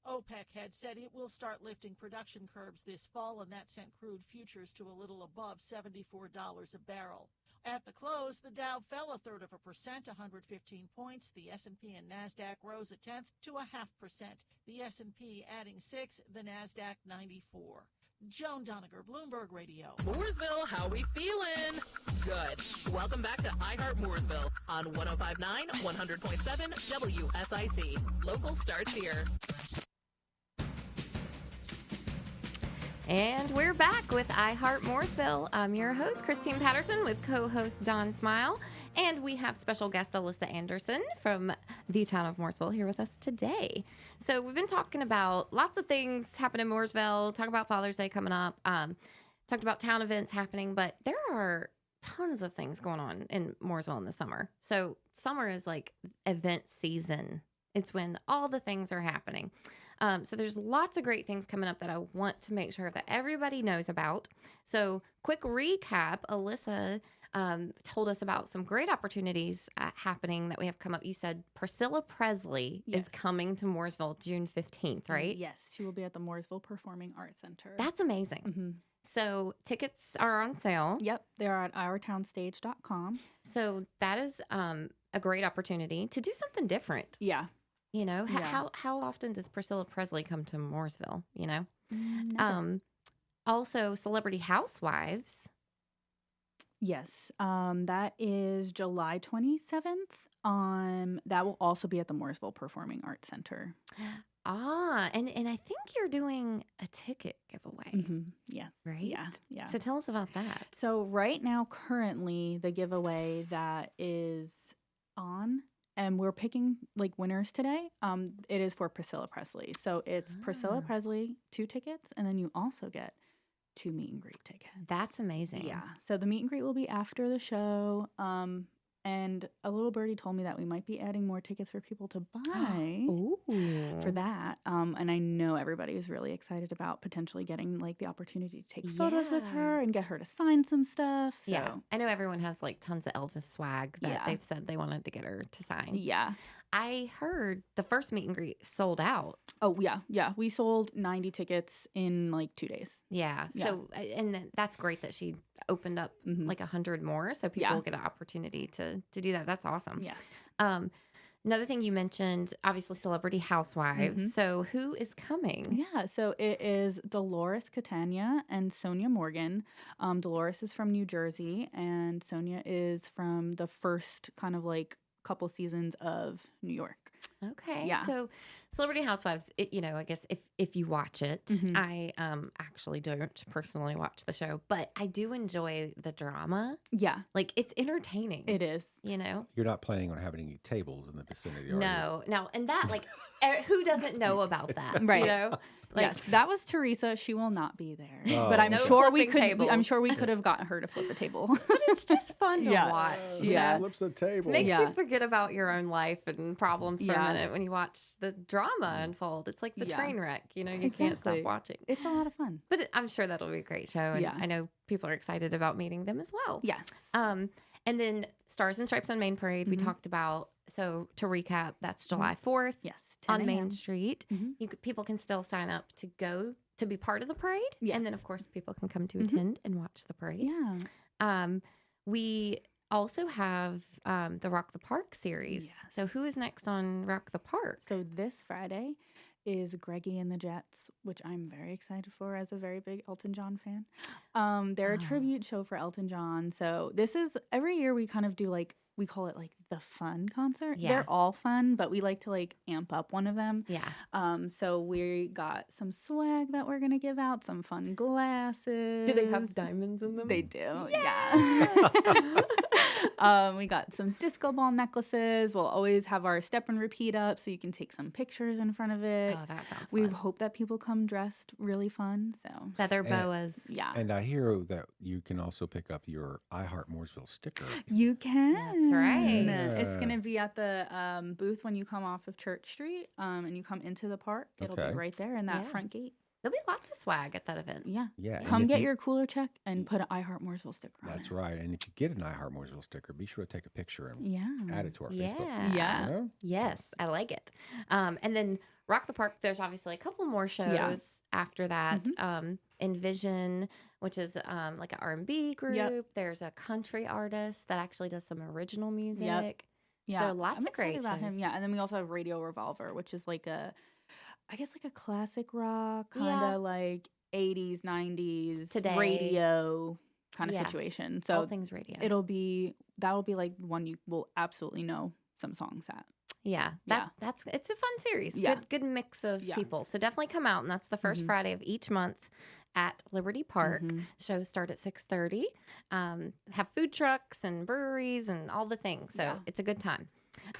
Speaker 12: OPEC had said it will start lifting production curbs this fall, and that sent crude futures to a little above $74 a barrel. At the close, the Dow fell 0.33%, 115 points. The S&P and NASDAQ rose 0.1% to 0.5%. The S&P adding 6, the NASDAQ 94. Joan Doniger, Bloomberg Radio.
Speaker 6: Mooresville, how we feeling? Good. Welcome back to Heart Mooresville on 105.9, 100.7 WSIC. Local starts here.
Speaker 3: And we're back with Heart Mooresville. I'm your host, Christine Patterson, with co-host Don Smyle. And we have special guest Alyssa Anderson from the town of Mooresville here with us today. So we've been talking about lots of things happening in Mooresville, talking about Father's Day coming up, talked about town events happening, but there are tons of things going on in Mooresville in the summer. So summer is like event season. It's when all the things are happening. So there's lots of great things coming up that I want to make sure that everybody knows about. So quick recap, Alyssa told us about some great opportunities happening that we have come up. You said Priscilla Presley is coming to Mooresville June 15th, right?
Speaker 5: Yes, she will be at the Mooresville Performing Arts Center.
Speaker 3: That's amazing.
Speaker 5: Mm-hmm.
Speaker 3: So tickets are on sale.
Speaker 5: Yep, they're at ourtownstage.com.
Speaker 3: So that is a great opportunity to do something different.
Speaker 5: Yeah.
Speaker 3: You know, how often does Priscilla Presley come to Mooresville, you know?
Speaker 5: Never.
Speaker 3: Also, Celebrity Housewives.
Speaker 5: Yes, that is July 27th. That will also be at the Mooresville Performing Arts Center.
Speaker 3: And I think you're doing a ticket giveaway.
Speaker 5: Mm-hmm. Yeah.
Speaker 3: Right?
Speaker 5: Yeah.
Speaker 3: So tell us about that.
Speaker 5: So right now, currently, the giveaway that is on, and we're picking like winners today, it is for Priscilla Presley. So it's Priscilla Presley, 2 tickets, and then you also get 2 meet and greet tickets.
Speaker 3: That's amazing.
Speaker 5: Yeah. So the meet and greet will be after the show. And a little birdie told me that we might be adding more tickets for people to buy for that. And I know everybody is really excited about potentially getting like the opportunity to take photos with her and get her to sign some stuff. So.
Speaker 3: Yeah. I know everyone has like tons of Elvis swag that they've said they wanted to get her to sign.
Speaker 5: Yeah.
Speaker 3: I heard the first meet and greet sold out.
Speaker 5: Oh, yeah. Yeah. We sold 90 tickets in like 2 days.
Speaker 3: Yeah. So, and that's great that she opened up like 100 more so people will get an opportunity to do that. That's awesome.
Speaker 5: Yeah.
Speaker 3: Another thing you mentioned, obviously Celebrity Housewives.
Speaker 5: Mhm.
Speaker 3: So who is coming?
Speaker 5: Yeah, so it is Dolores Catania and Sonia Morgan. Dolores is from New Jersey, and Sonia is from the first kind of like couple seasons of New York.
Speaker 3: Okay,
Speaker 5: Yeah.
Speaker 3: so Celebrity Housewives, I guess if you watch it,
Speaker 5: Mhm.
Speaker 3: I actually don't personally watch the show, but I do enjoy the drama.
Speaker 5: Yeah,
Speaker 3: Like it's entertaining.
Speaker 5: it is.
Speaker 4: You're not planning on having any tables in the vicinity, are you?
Speaker 3: No, and that like who doesn't know about that?
Speaker 5: Right.
Speaker 3: You know, like
Speaker 5: Yes, that was Teresa. She will not be there,
Speaker 4: Oh,
Speaker 5: but I'm
Speaker 3: No
Speaker 5: sure we
Speaker 3: flipping
Speaker 5: could. I'm
Speaker 3: tables.
Speaker 5: sure we could have gotten her to flip a table.
Speaker 3: but it's just fun to
Speaker 5: Yeah.
Speaker 3: watch.
Speaker 5: Yeah.
Speaker 3: know?
Speaker 4: Flips the table.
Speaker 3: Makes
Speaker 5: Yeah.
Speaker 3: you forget about your own life and problems for
Speaker 5: Yeah.
Speaker 3: a minute when you watch the drama unfold. It's like the
Speaker 5: Yeah.
Speaker 3: train wreck. You can't stop
Speaker 5: Exactly.
Speaker 3: watching.
Speaker 5: It's a lot of fun.
Speaker 3: But I'm sure that'll be a great show, and
Speaker 5: Yeah.
Speaker 3: I know people are excited about meeting them as well.
Speaker 5: Yes.
Speaker 3: And then Stars and Stripes on Main Parade, we
Speaker 5: Mhm.
Speaker 3: talked about. So to recap, that's July 4th
Speaker 5: Yes. 10
Speaker 3: on Main
Speaker 5: a.m.
Speaker 3: Street.
Speaker 5: Mhm.
Speaker 3: People can still sign up to go to be part of the parade, and then
Speaker 5: Yes.
Speaker 3: of course people can come to
Speaker 5: Mhm.
Speaker 3: attend and watch the parade.
Speaker 5: Yeah.
Speaker 3: We also have the Rock the Park series.
Speaker 5: Yes.
Speaker 3: So who is next on Rock the Park?
Speaker 5: So this Friday is Greggy and the Jets, which I'm very excited for as a very big Elton John fan. They're a
Speaker 3: Oh.
Speaker 5: tribute show for Elton John. So this is every year we kind of do like we call it like the fun concert.
Speaker 3: Yeah.
Speaker 5: They're all fun, but we like to like amp up one of them.
Speaker 3: Yeah.
Speaker 5: So we got some swag that we're gonna give out, some fun glasses.
Speaker 3: Do they have diamonds in them?
Speaker 5: They do.
Speaker 3: Yeah.
Speaker 5: We got some disco ball necklaces. We'll always have our step and repeat up so you can take some pictures in front of it.
Speaker 3: Oh, that sounds
Speaker 5: We
Speaker 3: fun.
Speaker 5: hope that people come dressed really fun. So
Speaker 3: Feather
Speaker 4: And-
Speaker 3: boas.
Speaker 5: yeah,
Speaker 4: And I hear that you can also pick up your I Heart Mooresville sticker.
Speaker 5: you can.
Speaker 3: That's right.
Speaker 5: It's
Speaker 4: Yeah.
Speaker 5: gonna be at the booth when you come off of Church Street, and you come into the park. It'll
Speaker 4: Okay.
Speaker 5: be right there in that
Speaker 3: Yeah.
Speaker 5: front gate.
Speaker 3: There'll be lots of swag at that event.
Speaker 5: Yeah.
Speaker 4: Yeah. and
Speaker 5: Come
Speaker 4: if
Speaker 5: get
Speaker 4: you-
Speaker 5: your cooler check and put an I Heart Mooresville sticker on
Speaker 4: That's
Speaker 5: it.
Speaker 4: right. And if you get an I Heart Mooresville sticker, be sure to take a picture and
Speaker 5: Yeah.
Speaker 4: add it to our Facebook.
Speaker 3: Yeah.
Speaker 5: Yeah.
Speaker 4: You know?
Speaker 3: Yes, I like it. And then Rock the Park, there's obviously a couple more shows after that. Envision, which is like an R&B group. There's a country artist that actually does some original music.
Speaker 5: Yeah.
Speaker 3: So lots
Speaker 5: I'm
Speaker 3: of great
Speaker 5: excited about him.
Speaker 3: shows.
Speaker 5: Yeah. And then we also have Radio Revolver, which is like I guess like a classic rock, kind
Speaker 3: Yeah.
Speaker 5: of like 80s, 90s
Speaker 3: Today.
Speaker 5: radio kind of
Speaker 3: Yeah.
Speaker 5: situation.
Speaker 3: All
Speaker 5: So
Speaker 3: things radio.
Speaker 5: that'll be like one you will absolutely know some songs at.
Speaker 3: Yeah, that's it's a fun series.
Speaker 5: Yeah.
Speaker 3: Good mix of
Speaker 5: Yeah.
Speaker 3: people. So definitely come out, and that's the 1st
Speaker 5: Mhm.
Speaker 3: Friday of each month at Liberty Park.
Speaker 5: Mhm.
Speaker 3: Shows start at 6:30. Have food trucks and breweries and all the things. So
Speaker 5: Yeah.
Speaker 3: it's a good time.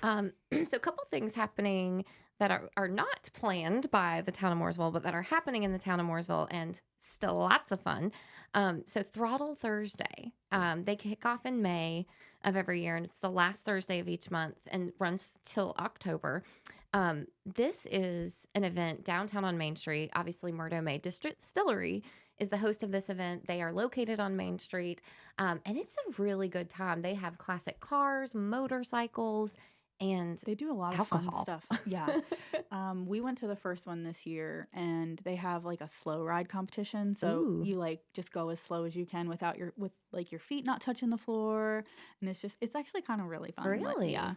Speaker 3: So a couple things happening that are not planned by the town of Mooresville, but that are happening in the town of Mooresville and still lots of fun. So Throttle Thursday, they kick off in May of every year, and it's the last Thursday of each month and runs till October. This is an event downtown on Main Street. Obviously, Murdo May Distillery is the host of this event. They are located on Main Street, and it's a really good time. They have classic cars, motorcycles, and
Speaker 5: They do a lot of
Speaker 3: alcohol.
Speaker 5: fun stuff. Yeah. We went to the first one this year, and they have like a slow ride competition. So
Speaker 3: Ooh.
Speaker 5: you like just go as slow as you can with your feet not touching the floor, and it's actually kind of really fun. Like,
Speaker 3: Really?
Speaker 5: yeah.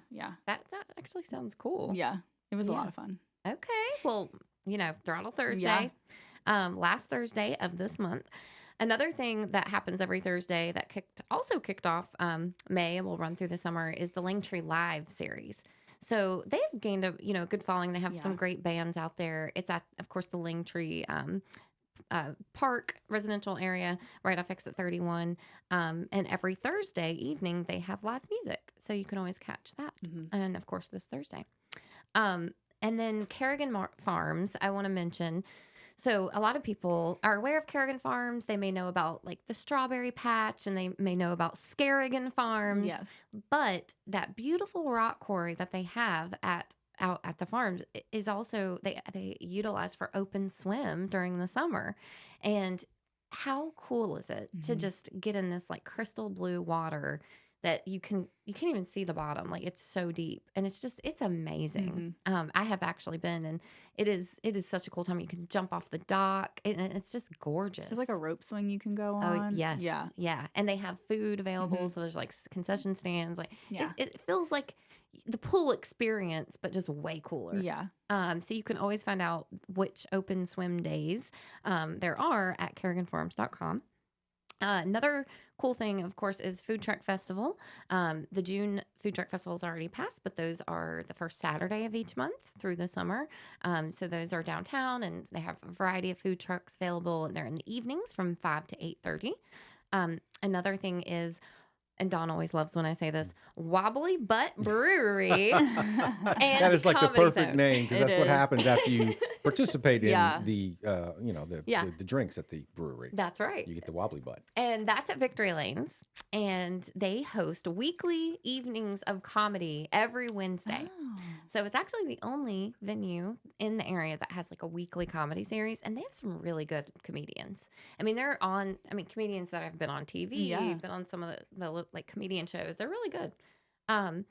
Speaker 3: that actually sounds cool.
Speaker 5: Yeah. It was a
Speaker 3: Yeah.
Speaker 5: lot of fun.
Speaker 3: Okay. Well, Throttle Thursday,
Speaker 5: Yeah.
Speaker 3: last Thursday of this month. Another thing that happens every Thursday that kicked off May and will run through the summer is the Langtree Live series. So they have gained a good following. They have some
Speaker 5: Yeah.
Speaker 3: great bands out there. It's at, of course, the Langtree Park residential area right off exit 31. And every Thursday evening they have live music, so you can always catch that.
Speaker 5: Mhm.
Speaker 3: And of course this Thursday. And then Kerrigan Farms, I want to mention. So a lot of people are aware of Kerrigan Farms. They may know about like the Strawberry Patch, and they may know about Scarrigan Farms.
Speaker 5: Yes.
Speaker 3: But that beautiful rock quarry that they have out at the farms is also they utilize for open swim during the summer. And how cool is it to
Speaker 5: Mhm.
Speaker 3: just get in this like crystal blue water that you can't even see the bottom, like it's so deep, and it's amazing. I have actually been, and it is such a cool time. You can jump off the dock, and it's just gorgeous.
Speaker 5: There's like a rope swing you can go
Speaker 3: Oh
Speaker 5: on.
Speaker 3: yes,
Speaker 5: Yeah.
Speaker 3: yeah, and they have food available,
Speaker 5: Mhm.
Speaker 3: so there's like concession stands. Like
Speaker 5: Yeah.
Speaker 3: it feels like the pool experience, but just way cooler.
Speaker 5: Yeah.
Speaker 3: So you can always find out which open swim days there are at KerriganFarms.com. Another cool thing, of course, is Food Truck Festival. The June Food Truck Festival is already passed, but those are the first Saturday of each month through the summer. So those are downtown, and they have a variety of food trucks available, and they're in the evenings from 5 to 8:30. Another thing is, and Dawn always loves when I say this, Wobbly Butt Brewery. And
Speaker 4: that is like the
Speaker 3: Comedy
Speaker 4: perfect
Speaker 3: Zone.
Speaker 4: name, because that's what happens after you participate in
Speaker 5: Yeah.
Speaker 4: the the drinks at the brewery.
Speaker 3: That's right.
Speaker 4: You get the wobbly butt.
Speaker 3: And that's at Victory Lanes. And they host weekly evenings of comedy every Wednesday.
Speaker 5: Oh.
Speaker 3: So it's actually the only venue in the area that has like a weekly comedy series. And they have some really good comedians. I mean, comedians that have been on TV,
Speaker 5: Yeah.
Speaker 3: been on some of the like comedian shows. They're really good. And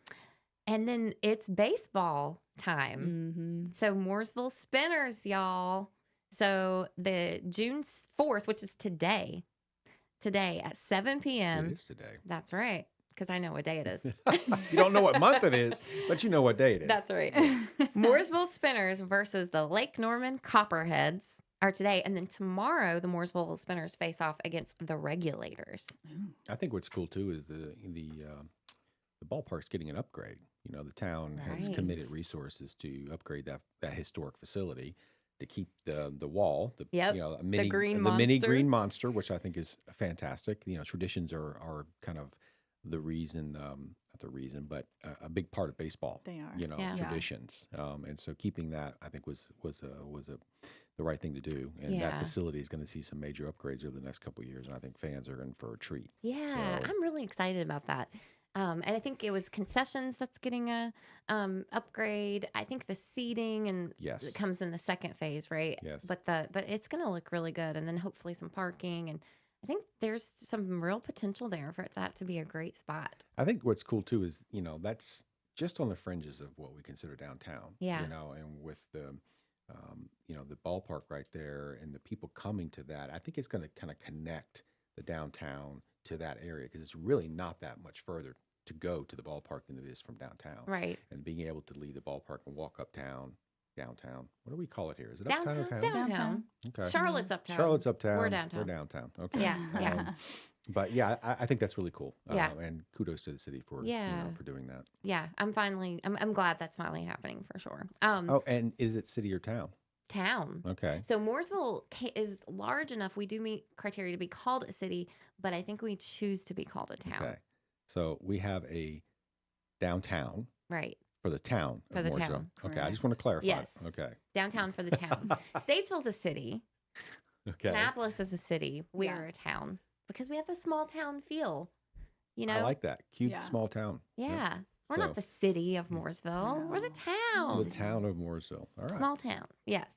Speaker 3: then it's baseball time.
Speaker 5: Mm-hmm.
Speaker 3: So Mooresville Spinners, y'all. So the June 4th, which is today at 7 p.m.
Speaker 4: It is today.
Speaker 3: That's right, because I know what day it is.
Speaker 4: You don't know what month it is, but you know what day it is.
Speaker 3: That's right. Mooresville Spinners versus the Lake Norman Copperheads are today. And then tomorrow, the Mooresville Spinners face off against the Regulators.
Speaker 4: I think what's cool too is the ballpark's getting an upgrade. You know, the town has
Speaker 3: Right.
Speaker 4: committed resources to upgrade that historic facility to keep the wall,
Speaker 3: Yep.
Speaker 4: a mini
Speaker 3: green
Speaker 4: mini
Speaker 3: monster.
Speaker 4: green monster, which I think is fantastic. You know, traditions are kind of the reason, not the reason, but a big part of baseball.
Speaker 5: They are.
Speaker 4: You know,
Speaker 3: Yeah.
Speaker 4: traditions, and so keeping that, I think was the right thing to do. And
Speaker 3: Yeah.
Speaker 4: that facility is going to see some major upgrades over the next couple of years, and I think fans are in for a treat.
Speaker 3: Yeah,
Speaker 4: So-
Speaker 3: I'm really excited about that. And I think it was concessions that's getting a upgrade. I think the seating and
Speaker 4: Yes.
Speaker 3: it comes in the second phase, right?
Speaker 4: Yes.
Speaker 3: But it's going to look really good, and then hopefully some parking, and I think there's some real potential there for that to be a great spot.
Speaker 4: I think what's cool too is, that's just on the fringes of what we consider downtown.
Speaker 3: Yeah.
Speaker 4: And with the, the ballpark right there and the people coming to that, I think it's going to kind of connect the downtown to that area, because it's really not that much further to go to the ballpark than it is from downtown.
Speaker 3: Right.
Speaker 4: And being able to leave the ballpark and walk uptown, downtown. What do we call it here? Is it
Speaker 3: Downtown.
Speaker 4: uptown or
Speaker 3: Downtown.
Speaker 4: town? Okay.
Speaker 3: Charlotte's uptown.
Speaker 4: Charlotte's uptown.
Speaker 3: We're downtown.
Speaker 4: We're downtown. Okay.
Speaker 3: Yeah. Yeah.
Speaker 4: But yeah, I think that's really cool.
Speaker 3: Yeah.
Speaker 4: And kudos to the city for
Speaker 3: Yeah.
Speaker 4: for doing that.
Speaker 3: Yeah. I'm glad that's finally happening for sure.
Speaker 4: Oh, and is it city or town?
Speaker 3: Town.
Speaker 4: Okay.
Speaker 3: So Mooresville is large enough. We do meet criteria to be called a city, but I think we choose to be called a town.
Speaker 4: Okay. So we have a downtown
Speaker 3: Right.
Speaker 4: for the town
Speaker 3: For
Speaker 4: of
Speaker 3: the
Speaker 4: Mooresville.
Speaker 3: town.
Speaker 4: Okay. I just want to clarify.
Speaker 3: Yes.
Speaker 4: Okay.
Speaker 3: Downtown for the town. Statesville's a city.
Speaker 4: Okay.
Speaker 3: Annapolis is a city. We
Speaker 5: Yeah.
Speaker 3: are a town because we have the small town feel. You know?
Speaker 4: I like that. Cute
Speaker 5: Yeah.
Speaker 4: small town.
Speaker 3: Yeah. We're
Speaker 4: So-
Speaker 3: not the city of Mooresville. We're the town.
Speaker 4: The town of Mooresville. All right.
Speaker 3: Small town. Yes.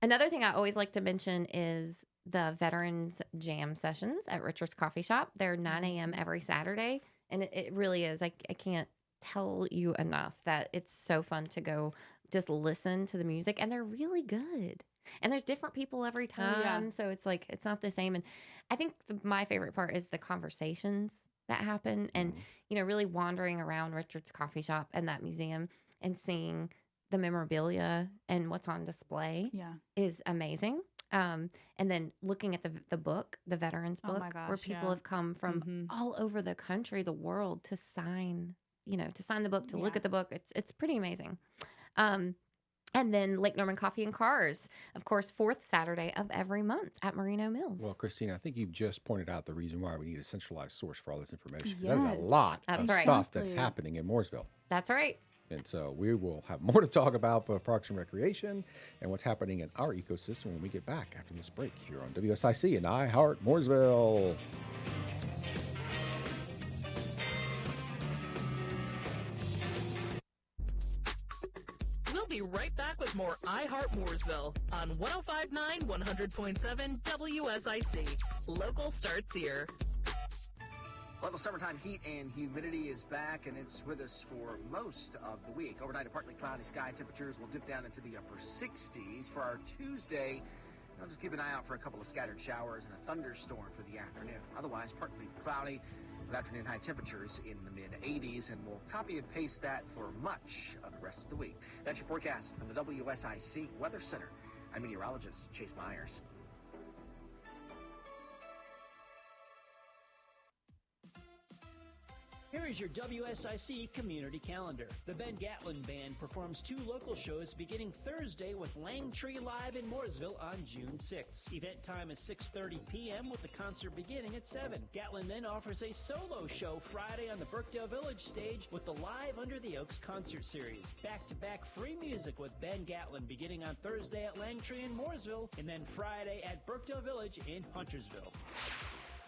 Speaker 3: Another thing I always like to mention is the Veterans Jam sessions at Richard's Coffee Shop. They're 9 a.m. every Saturday. And it really is. I can't tell you enough that it's so fun to go just listen to the music. And they're really good. And there's different people every time. So it's like, it's not the same. And I think my favorite part is the conversations that happen. And, really wandering around Richard's Coffee Shop and that museum and seeing the memorabilia and what's on display is amazing. And then looking at the book, the Veterans
Speaker 5: Oh
Speaker 3: book,
Speaker 5: my
Speaker 3: where
Speaker 5: gosh,
Speaker 3: people
Speaker 5: yeah.
Speaker 3: have come from all over the country, the world, to sign the book, to look
Speaker 5: Yeah.
Speaker 3: at the book. It's pretty amazing. And then Lake Norman Coffee and Cars, of course, fourth Saturday of every month at Merino Mills.
Speaker 4: Well, Christina, I think you've just pointed out the reason why we need a centralized source for all this information. 'Cause That is a
Speaker 3: Yes.
Speaker 4: lot
Speaker 3: That's
Speaker 4: of
Speaker 3: right.
Speaker 4: stuff that's
Speaker 3: Exactly.
Speaker 4: happening in Mooresville.
Speaker 3: That's right.
Speaker 4: And so we will have more to talk about for Parks and Recreation and what's happening in our ecosystem when we get back after this break here on WSIC and Heart Mooresville.
Speaker 6: We'll be right back with more I Heart Mooresville on 105.9, 100.7 WSIC. Local starts here.
Speaker 7: Well, the summertime heat and humidity is back, and it's with us for most of the week. Overnight, a partly cloudy sky. Temperatures will dip down into the upper 60s for our Tuesday. Now, just keep an eye out for a couple of scattered showers and a thunderstorm for the afternoon. Otherwise, partly cloudy with afternoon high temperatures in the mid-80s, and we'll copy and paste that for much of the rest of the week. That's your forecast from the WSIC Weather Center. I'm meteorologist Chase Myers.
Speaker 8: Here is your WSIC community calendar. The Ben Gatlin Band performs 2 local shows beginning Thursday with Langtree Live in Mooresville on June 6th. Event time is 6:30 p.m. with the concert beginning at 7. Gatlin then offers a solo show Friday on the Brookdale Village stage with the Live Under the Oaks concert series. Back-to-back free music with Ben Gatlin beginning on Thursday at Langtree in Mooresville and then Friday at Brookdale Village in Huntersville.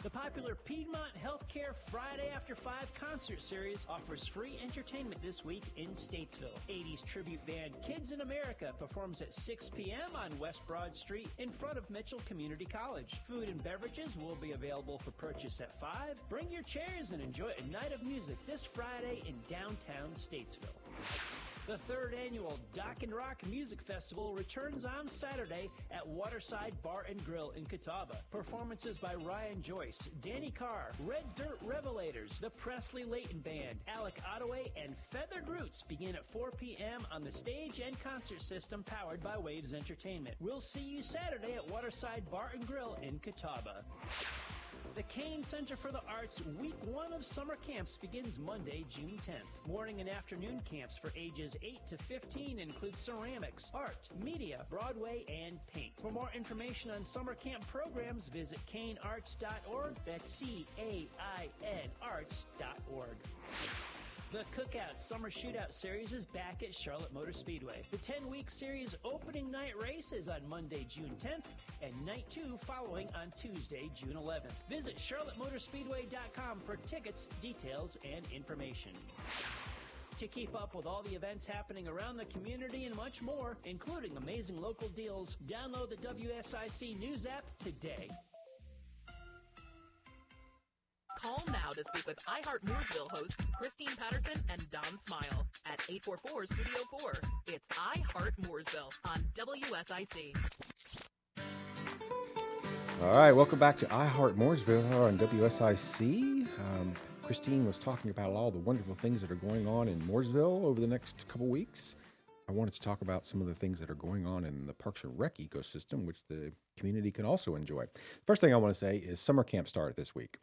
Speaker 8: The popular Piedmont Healthcare Friday After 5 concert series offers free entertainment this week in Statesville. 80s tribute band Kids in America performs at 6 p.m. on West Broad Street in front of Mitchell Community College. Food and beverages will be available for purchase at 5. Bring your chairs and enjoy a night of music this Friday in downtown Statesville. The 3rd annual Dock and Rock Music Festival returns on Saturday at Waterside Bar and Grill in Catawba. Performances by Ryan Joyce, Danny Carr, Red Dirt Revelators, the Presley Layton Band, Alec Ottaway, and Feathered Roots begin at 4 p.m. on the stage and concert system powered by Waves Entertainment. We'll see you Saturday at Waterside Bar and Grill in Catawba. The Kane Center for the Arts Week 1 of summer camps begins Monday, June 10th. Morning and afternoon camps for ages 8 to 15 include ceramics, art, media, Broadway, and paint. For more information on summer camp programs, visit canearts.org. That's CAIN arts.org. The Cookout Summer Shootout Series is back at Charlotte Motor Speedway. The 10-week series opening night race is on Monday, June 10th, and night 2 following on Tuesday, June 11th. Visit charlottemotorspeedway.com for tickets, details, and information. To keep up with all the events happening around the community and much more, including amazing local deals, download the WSIC News app today.
Speaker 6: Call now to speak with iHeart Mooresville hosts Christine Patterson and Don Smyle at 844-STUDIO-4. It's iHeart Mooresville on WSIC.
Speaker 4: All right, welcome back to iHeart Mooresville on WSIC. Christine was talking about all the wonderful things that are going on in Mooresville over the next couple weeks. I wanted to talk about some of the things that are going on in the Parks and Rec ecosystem, which the community can also enjoy. First thing I want to say is summer camp started this week.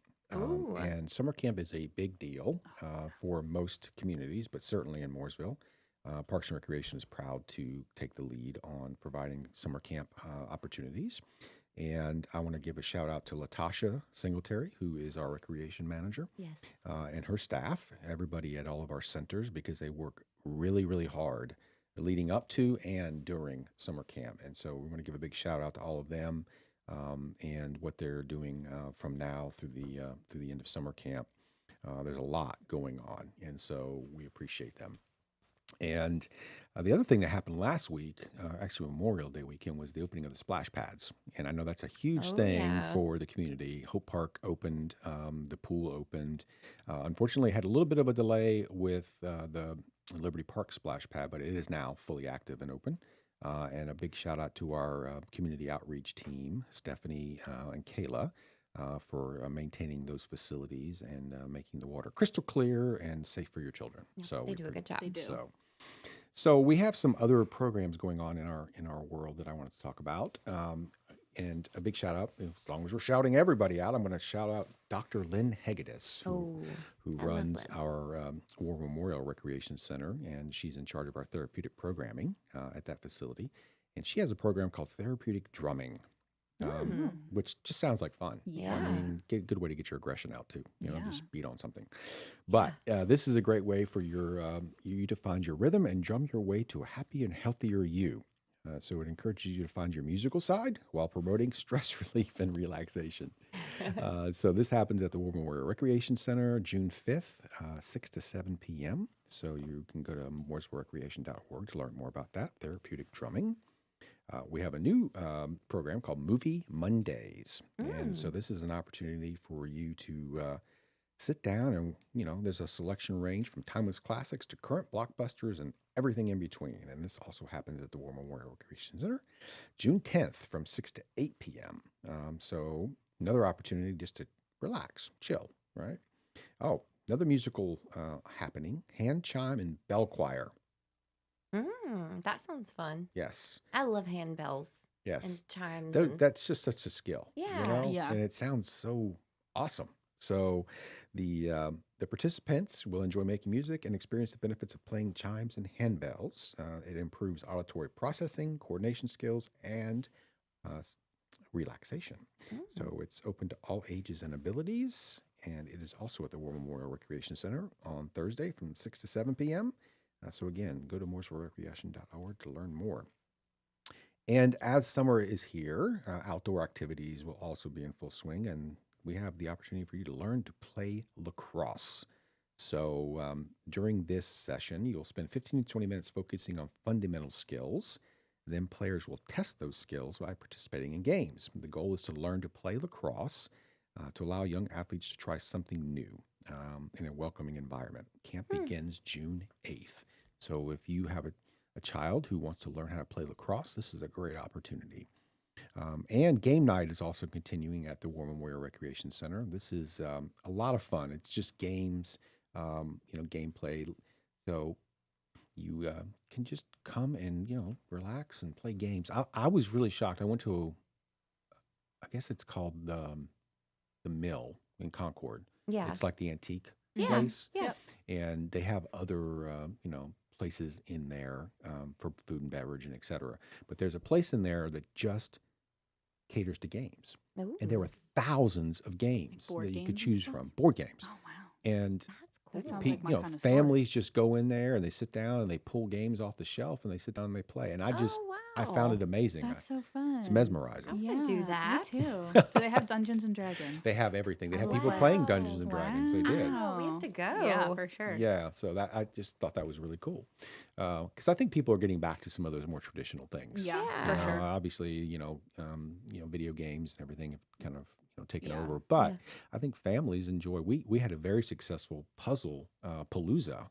Speaker 4: And summer camp is a big deal for most communities, but certainly in Mooresville. Parks and Recreation is proud to take the lead on providing summer camp opportunities. And I want to give a shout out to Latasha Singletary, who is our recreation manager, and her staff, everybody at all of our centers, because they work really, really hard leading up to and during summer camp. And so we want to give a big shout out to all of them. And what they're doing from now through the end of summer camp. There's a lot going on, and so we appreciate them. And the other thing that happened last week, actually Memorial Day weekend, was the opening of the splash pads. And I know that's a huge thing for the community. Hope Park opened, the pool opened. Unfortunately, had a little bit of a delay with the Liberty Park splash pad, but it is now fully active and open. And a big shout out to our community outreach team, Stephanie and Kayla, for maintaining those facilities and making the water crystal clear and safe for your children.
Speaker 3: Yeah,
Speaker 4: so
Speaker 3: they do a good job.
Speaker 5: They do.
Speaker 4: So we have some other programs going on in our world that I wanted to talk about. And a big shout out, as long as we're shouting everybody out, I'm going to shout out Dr. Lynn Hegedus, who runs our War Memorial Recreation Center, and she's in charge of our therapeutic programming at that facility. And she has a program called Therapeutic Drumming, which just sounds like fun.
Speaker 5: Yeah.
Speaker 4: I mean, good way to get your aggression out too. Just beat on something. But this is a great way for you to find your rhythm and drum your way to a happy and healthier you. So it encourages you to find your musical side while promoting stress relief and relaxation. So this happens at the War Memorial Recreation Center, June 5th, 6 to 7 p.m. So you can go to mooresvillerecreation.org to learn more about that, therapeutic drumming. We have a new program called Movie Mondays. And so this is an opportunity for you to sit down and, there's a selection range from timeless classics to current blockbusters and everything in between. And this also happens at the War Memorial Recreation Center, June 10th from 6 to 8 p.m. So another opportunity just to relax, chill, right? Oh, another musical happening, hand chime and bell choir.
Speaker 3: That sounds fun.
Speaker 4: Yes.
Speaker 3: I love handbells and
Speaker 4: Yes.
Speaker 3: chimes and
Speaker 4: That's just such a skill,
Speaker 3: yeah.
Speaker 5: Yeah.
Speaker 4: and it sounds so awesome. So the participants will enjoy making music and experience the benefits of playing chimes and handbells. It improves auditory processing, coordination skills, and uh, s- relaxation. So it's open to all ages and abilities, and it is also at the War Memorial Recreation Center on Thursday from 6 to 7 p.m. So again, go to mooresvillerecreation.org to learn more. And as summer is here, outdoor activities will also be in full swing, and we have the opportunity for you to learn to play lacrosse. So during this session, you'll spend 15 to 20 minutes focusing on fundamental skills. Then players will test those skills by participating in games. The goal is to learn to play lacrosse to allow young athletes to try something new in a welcoming environment. Camp begins June 8th. So if you have a child who wants to learn how to play lacrosse, this is a great opportunity. And game night is also continuing at the War Memorial Recreation Center. This is a lot of fun. It's just games, gameplay. So you can just come and relax and play games. I was really shocked. I went to, I guess it's called the Mill in Concord.
Speaker 3: Yeah.
Speaker 4: It's like the antique
Speaker 3: Yeah.
Speaker 4: place,
Speaker 3: Yeah.
Speaker 4: and they have other places in there for food and beverage and etc. But there's a place in there that just caters to games, and there were thousands of games
Speaker 5: board
Speaker 4: that you could
Speaker 5: games and
Speaker 4: choose
Speaker 5: stuff?
Speaker 4: from, board games.
Speaker 5: Oh, wow.
Speaker 4: And
Speaker 3: That's
Speaker 5: That
Speaker 3: cool.
Speaker 5: sounds like my kind of
Speaker 4: families just go in there and they sit down and they pull games off the shelf and they sit down and they play. And I found it amazing.
Speaker 5: That's so fun.
Speaker 4: It's mesmerizing.
Speaker 3: I wanna do that.
Speaker 5: Me too. Do they have Dungeons and Dragons?
Speaker 4: They have everything. They
Speaker 5: I
Speaker 4: have
Speaker 5: love
Speaker 4: people
Speaker 5: it.
Speaker 4: playing Dungeons and Dragons. They did.
Speaker 3: Oh, we have to go.
Speaker 5: Yeah, for sure.
Speaker 4: Yeah, so that I just thought that was really cool, because I think people are getting back to some of those more traditional things.
Speaker 5: Yeah,
Speaker 3: Yeah.
Speaker 5: for sure.
Speaker 4: Obviously, video games and everything have kind of taken
Speaker 5: Yeah.
Speaker 4: over. But
Speaker 3: Yeah.
Speaker 4: I think families enjoy. We had a very successful puzzle palooza.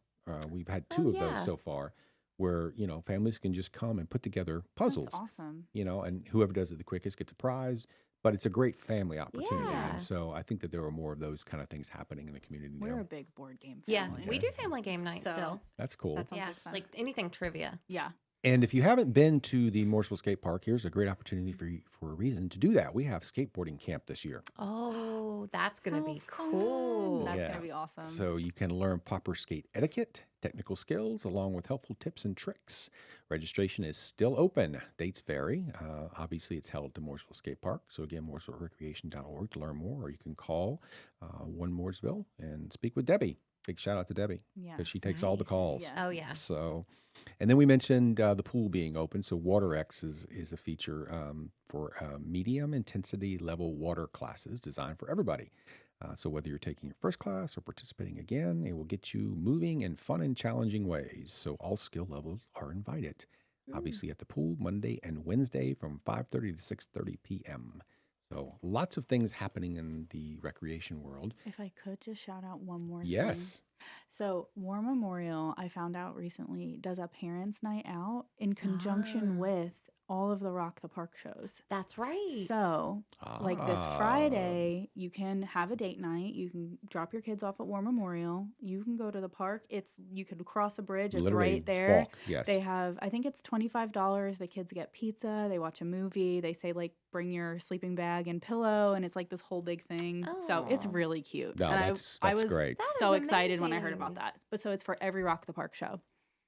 Speaker 4: We've had two of
Speaker 3: yeah.
Speaker 4: those so far, where families can just come and put together puzzles.
Speaker 5: That's awesome.
Speaker 4: And whoever does it the quickest gets a prize. But it's a great family opportunity,
Speaker 3: Yeah.
Speaker 4: and so I think that there are more of those kind of things happening in the community
Speaker 5: We're
Speaker 4: now.
Speaker 5: a big board game
Speaker 3: Yeah,
Speaker 5: family.
Speaker 3: we do family game night
Speaker 5: So-
Speaker 3: still.
Speaker 4: That's cool.
Speaker 5: That sounds
Speaker 3: Yeah,
Speaker 5: like fun.
Speaker 3: like anything trivia.
Speaker 5: Yeah.
Speaker 4: And if you haven't been to the Mooresville Skate Park, here's a great opportunity for a reason to do that. We have skateboarding camp this year.
Speaker 3: Oh, that's gonna
Speaker 5: How
Speaker 3: be
Speaker 5: fun.
Speaker 3: cool.
Speaker 5: That's
Speaker 4: Yeah.
Speaker 5: gonna be awesome.
Speaker 4: So you can learn proper skate etiquette, technical skills, along with helpful tips and tricks. Registration is still open. Dates vary. Obviously, it's held at the Mooresville Skate Park. So again, mooresvillerecreation.org to learn more, or you can call 1 Mooresville and speak with Debbie. Big shout out to Debbie because she takes all the
Speaker 5: Nice.
Speaker 4: calls.
Speaker 5: Yes.
Speaker 3: Oh yeah.
Speaker 4: So, and then we mentioned the pool being open. So WaterX is a feature for medium intensity level water classes designed for everybody. So whether you're taking your first class or participating again, it will get you moving in fun and challenging ways. So all skill levels are invited. Obviously at the pool Monday and Wednesday from 5:30 to 6:30 p.m. So lots of things happening in the recreation world.
Speaker 5: If I could just shout out one more thing.
Speaker 4: Yes.
Speaker 5: So War Memorial, I found out recently, does a parents' night out in conjunction
Speaker 3: Ah.
Speaker 5: with all of the Rock the Park shows.
Speaker 3: That's right.
Speaker 5: So, like this
Speaker 4: Ah.
Speaker 5: Friday, you can have a date night. You can drop your kids off at War Memorial. You can go to the park. You could cross a bridge. It's
Speaker 4: Literally
Speaker 5: right there.
Speaker 4: walk, yes.
Speaker 5: They have, I think it's $25. The kids get pizza. They watch a movie. They say like bring your sleeping bag and pillow, and it's like this whole big thing. So it's
Speaker 3: Aw.
Speaker 5: really cute.
Speaker 4: No,
Speaker 5: and
Speaker 4: that's
Speaker 5: I was
Speaker 4: great.
Speaker 3: That
Speaker 5: so
Speaker 3: is
Speaker 5: excited when I heard about
Speaker 3: amazing.
Speaker 5: that. But so it's for every Rock the Park show.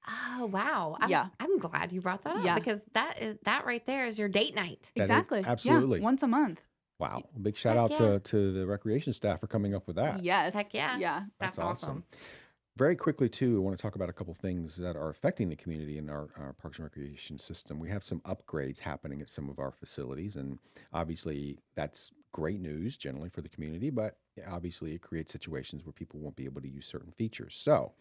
Speaker 3: Oh wow.
Speaker 5: Yeah.
Speaker 3: I'm glad you brought that up
Speaker 5: Yeah.
Speaker 3: because that right there is your date night.
Speaker 4: That is
Speaker 5: Exactly.
Speaker 4: absolutely.
Speaker 5: Yeah, once a month.
Speaker 4: Wow. Big shout
Speaker 3: Heck
Speaker 4: out
Speaker 3: yeah.
Speaker 4: to the recreation staff for coming up with that.
Speaker 5: Yes.
Speaker 3: Heck yeah.
Speaker 5: Yeah.
Speaker 3: That's awesome.
Speaker 4: Very quickly, too, I want to talk about a couple things that are affecting the community in our Parks and Recreation system. We have some upgrades happening at some of our facilities, and obviously that's great news generally for the community, but obviously it creates situations where people won't be able to use certain features. So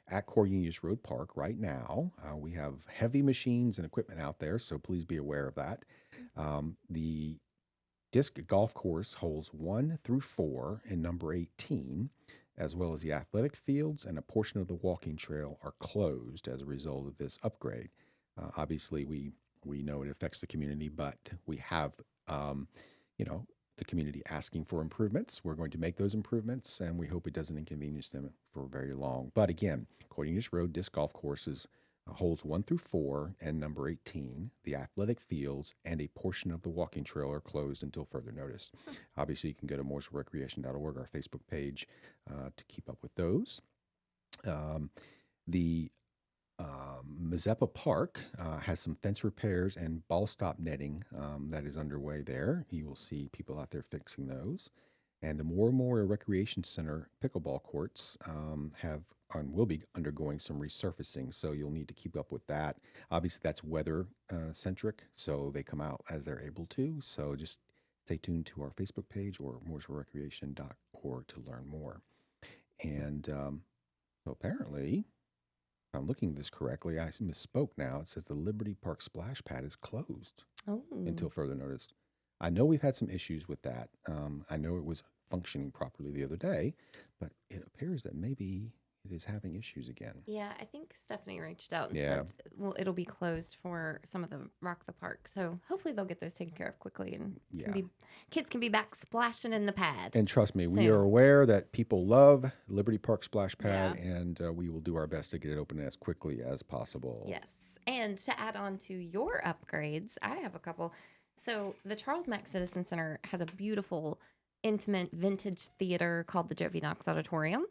Speaker 4: at Cornelius Road Park right now, we have heavy machines and equipment out there, so please be aware of that. The disc golf course holes 1 through 4 and number 18, as well as the athletic fields and a portion of the walking trail are closed as a result of this upgrade. Obviously, we know it affects the community, but we have, the community asking for improvements. We're going to make those improvements, and we hope it doesn't inconvenience them for very long. But again, Courtney Road Disc Golf Courses holes 1 through 4 and number 18, the athletic fields, and a portion of the walking trail are closed until further notice. Obviously, you can go to mooresvillerecreation.org, our Facebook page, to keep up with those. The Mazeppa Park has some fence repairs and ball stop netting that is underway there. You will see people out there fixing those. And the Memorial Recreation Center pickleball courts have and will be undergoing some resurfacing, so you'll need to keep up with that. Obviously, that's weather centric, so they come out as they're able to. So just stay tuned to our Facebook page or mooresvillerecreation.org to learn more. And so apparently, if I'm looking at this correctly, I misspoke now. It says the Liberty Park splash pad is closed until further notice. I know we've had some issues with that. I know it was functioning properly the other day, but it appears that maybe it is having issues again.
Speaker 3: Yeah, I think Stephanie reached out and said, well, it'll be closed for some of the Rock the Park. So hopefully they'll get those taken care of quickly and kids can be back splashing in the pad.
Speaker 4: And trust me, we are aware that people love Liberty Park splash pad, and we will do our best to get it open as quickly as possible.
Speaker 3: Yes. And to add on to your upgrades, I have a couple. So the Charles Mack Citizen Center has a beautiful, intimate, vintage theater called the Jovi Knox Auditorium.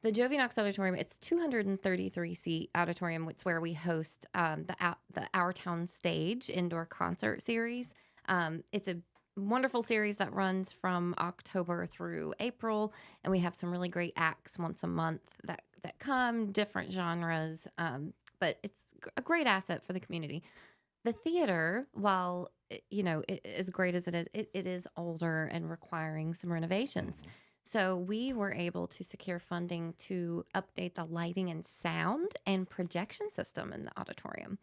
Speaker 3: The Jovi Knox Auditorium, it's 233-seat auditorium. It's where we host the Our Town Stage indoor concert series. It's a wonderful series that runs from October through April, and we have some really great acts once a month that come, different genres, but it's a great asset for the community. The theater, while as great as it is older and requiring some renovations. So we were able to secure funding to update the lighting and sound and projection system in the auditorium.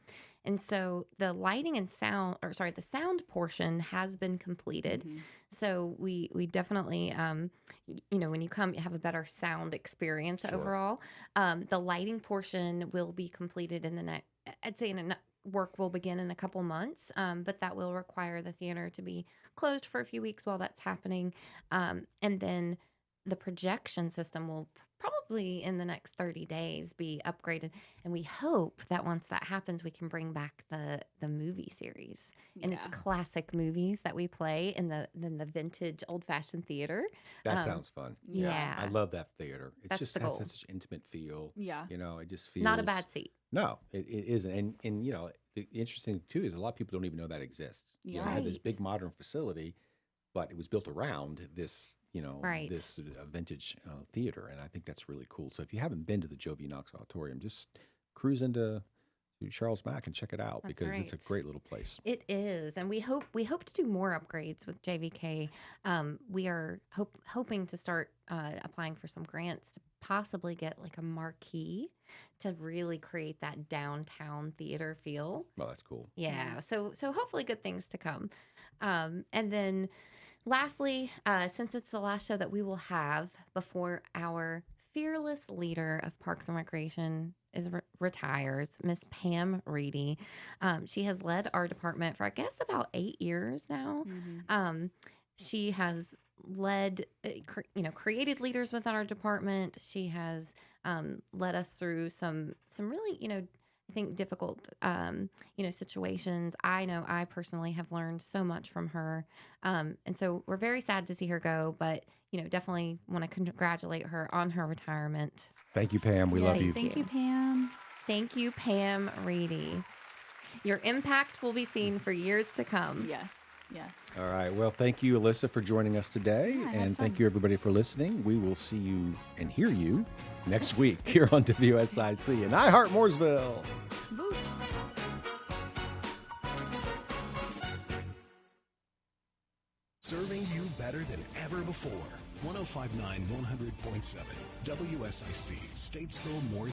Speaker 3: And so the lighting and sound, the sound portion has been completed. So we definitely, when you come, you have a better sound experience overall. The lighting portion will be completed in the next, I'd say work will begin in a couple months, but that will require the theater to be closed for a few weeks while that's happening. And then the projection system will probably in the next 30 days be upgraded. And we hope that once that happens, we can bring back the movie series and its classic movies that we play in the vintage old-fashioned theater.
Speaker 4: That sounds fun.
Speaker 3: Yeah.
Speaker 4: I love that theater. It
Speaker 3: That's
Speaker 4: just
Speaker 3: the
Speaker 4: has
Speaker 3: goal.
Speaker 4: such an intimate feel.
Speaker 5: Yeah.
Speaker 4: It just feels...
Speaker 3: Not a bad seat.
Speaker 4: No, it isn't. And the interesting thing, too, is a lot of people don't even know that exists.
Speaker 5: Yeah.
Speaker 4: They have this big modern facility, but it was built around this, this vintage theater. And I think that's really cool. So if you haven't been to the Jovi Knox Auditorium, just cruise into Charles Mack and check it out because it's a great little place.
Speaker 3: It is. And we hope to do more upgrades with JVK. We are hoping to start applying for some grants to possibly get like a marquee to really create that downtown theater feel.
Speaker 4: Well, that's cool.
Speaker 3: Yeah. So hopefully good things to come. And then lastly, since it's the last show that we will have before our fearless leader of Parks and Recreation retires, Miss Pam Reedy. She has led our department for, I guess, about 8 years now. She has led, created leaders within our department. She has led us through some really, I think difficult, situations. I know I personally have learned so much from her. And so we're very sad to see her go, but, definitely want to congratulate her on her retirement.
Speaker 4: Thank you, Pam. We love you.
Speaker 5: Thank you, Pam.
Speaker 3: Thank you, Pam Reedy. Your impact will be seen for years to come.
Speaker 5: Yes. Yes.
Speaker 4: All right. Well, thank you, Alyssa, for joining us today. And thank you, everybody, for listening. We will see you and hear you next week here on WSIC and Heart Mooresville.
Speaker 2: Serving you better than ever before. 105.9, 100.7. WSIC, Statesville, Mooresville.